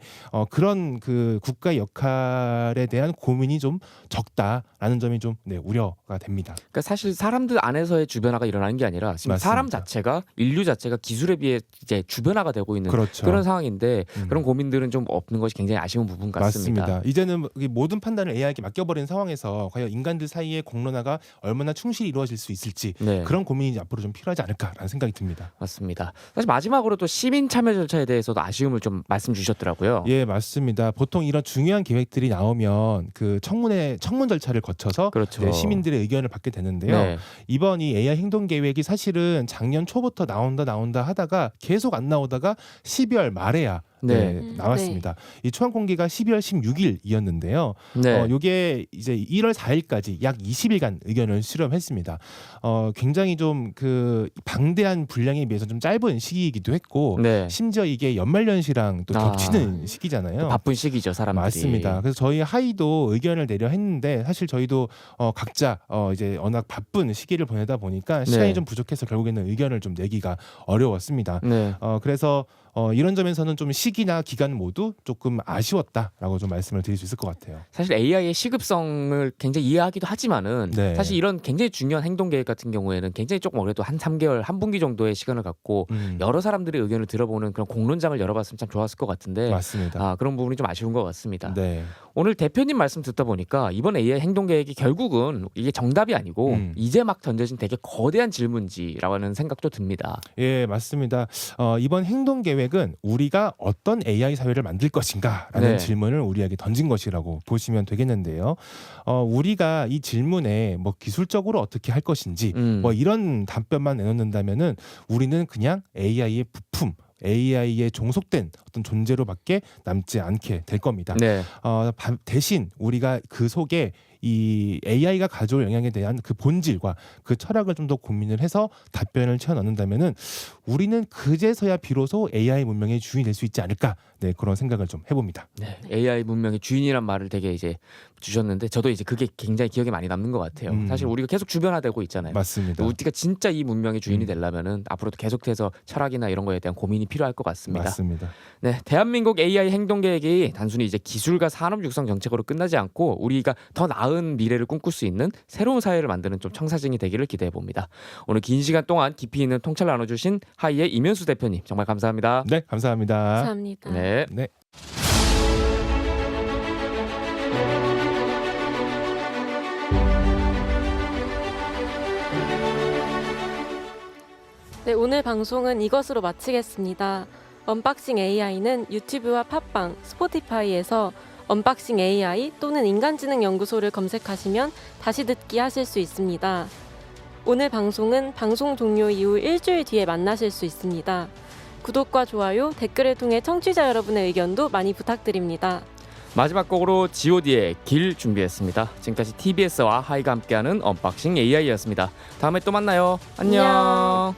Speaker 5: 그런 그 국가 역할에 대한 고민이 좀 적다라는 않을까라는 점이 좀 우려가 됩니다.
Speaker 2: 그러니까 사실 사람들 안에서의 주변화가 일어나는 게 아니라 지금
Speaker 5: 맞습니다.
Speaker 2: 사람 자체가 인류 자체가 기술에 비해 이제 주변화가 되고 있는
Speaker 5: 그렇죠.
Speaker 2: 그런 상황인데
Speaker 5: 음.
Speaker 2: 그런 고민들은 좀 없는 것이 굉장히 아쉬운 부분 같습니다.
Speaker 5: 맞습니다. 이제는 이 모든 판단을 AI에게 맡겨버린 상황에서 과연 인간들 사이의 공론화가 얼마나 충실히 이루어질 수 있을지
Speaker 2: 네.
Speaker 5: 그런 고민이 앞으로 좀 필요하지 않을까라는 생각이 듭니다.
Speaker 2: 맞습니다. 사실 마지막으로 또 시민 참여 절차에 대해서도 아쉬움을 좀 말씀 주셨더라고요.
Speaker 5: 예, 맞습니다. 보통 이런 중요한 계획들이 나오면 그 청문 절차를 거쳐서
Speaker 2: 그렇죠.
Speaker 5: 이제 시민들의 의견을 받게 되는데요.
Speaker 2: 네.
Speaker 5: 이번 이 AI 행동 계획이 사실은 작년 초부터 나온다 하다가 계속 안 나오다가 12월 말에야
Speaker 2: 네.
Speaker 5: 나왔습니다. 이 초안 공개가 12월 16일이었는데요.
Speaker 2: 네.
Speaker 5: 요게 이제 1월 4일까지 약 20일간 의견을 수렴했습니다. 굉장히 좀 그 방대한 분량에 비해서 좀 짧은 시기이기도 했고
Speaker 2: 네.
Speaker 5: 심지어 이게 연말연시랑 또
Speaker 2: 아.
Speaker 5: 겹치는 시기잖아요.
Speaker 2: 바쁜 시기죠, 사람들이.
Speaker 5: 맞습니다. 그래서 저희 하이도 의견을 내려 했는데 사실 저희도 각자 이제 워낙 바쁜 시기를 보내다 보니까 시간이
Speaker 2: 네.
Speaker 5: 좀 부족해서 결국에는 의견을 좀 내기가 어려웠습니다.
Speaker 2: 네.
Speaker 5: 그래서 이런 점에서는 좀 시기나 기간 모두 조금 아쉬웠다라고 좀 말씀을 드릴 수 있을 것 같아요.
Speaker 2: 사실 AI의 시급성을 굉장히 이해하기도 하지만은
Speaker 5: 네.
Speaker 2: 사실 이런 굉장히 중요한 행동 계획 같은 경우에는 굉장히 조금 어려도 한 3개월, 한 분기 정도의 시간을 갖고 여러 사람들의 의견을 들어보는 그런 공론장을 열어봤으면 참 좋았을 것 같은데
Speaker 5: 맞습니다.
Speaker 2: 그런 부분이 좀 아쉬운 것 같습니다.
Speaker 5: 네.
Speaker 2: 오늘 대표님 말씀 듣다 보니까 이번 AI 행동 계획이 결국은 이게 정답이 아니고 이제 막 던져진 되게 거대한 질문지라고 하는 생각도 듭니다.
Speaker 5: 예, 맞습니다. 이번 행동 계획은 우리가 어떤 AI 사회를 만들 것인가라는
Speaker 2: 네.
Speaker 5: 질문을 우리에게 던진 것이라고 보시면 되겠는데요. 우리가 이 질문에 뭐 기술적으로 어떻게 할 것인지 뭐 이런 답변만 내놓는다면은 우리는 그냥 AI의 부품, AI에 종속된 어떤 존재로밖에 남지 않게 될 겁니다.
Speaker 2: 네.
Speaker 5: 대신 우리가 그 속에 이 AI가 가져올 영향에 대한 그 본질과 그 철학을 좀 더 고민을 해서 답변을 채워 넣는다면은 우리는 그제서야 비로소 AI 문명의 주인이 될 수 있지 않을까, 그런 생각을 좀 해봅니다.
Speaker 2: 네. AI 문명의 주인이란 말을 되게 이제 주셨는데 저도 이제 그게 굉장히 기억에 많이 남는 것 같아요. 사실 우리가 계속 주변화되고 있잖아요.
Speaker 5: 맞습니다.
Speaker 2: 우리가 진짜 이 문명의 주인이 되려면은 앞으로도 계속해서 철학이나 이런 거에 대한 고민이 필요할 것 같습니다.
Speaker 5: 맞습니다.
Speaker 2: 네, 대한민국 AI 행동 계획이 단순히 이제 기술과 산업 육성 정책으로 끝나지 않고 우리가 더 나은 미래를 꿈꿀 수 있는 새로운 사회를 만드는 좀 청사진이 되기를 기대해 봅니다. 오늘 긴 시간 동안 깊이 있는 통찰을 나눠주신 하이의 이면수 대표님 정말 감사합니다.
Speaker 5: 네, 감사합니다.
Speaker 4: 감사합니다.
Speaker 2: 네.
Speaker 5: 네.
Speaker 4: 네, 오늘 방송은 이것으로 마치겠습니다. 언박싱 AI는 유튜브와 팟빵, 스포티파이에서 언박싱 AI 또는 인간지능 연구소를 검색하시면 다시 듣기 하실 수 있습니다. 오늘 방송은 방송 종료 이후 일주일 뒤에 만나실 수 있습니다. 구독과 좋아요, 댓글을 통해 청취자 여러분의 의견도 많이 부탁드립니다.
Speaker 2: 마지막 곡으로 G.O.D의 길 준비했습니다. 지금까지 TBS와 하이가 함께하는 언박싱 AI였습니다. 다음에 또 만나요. 안녕.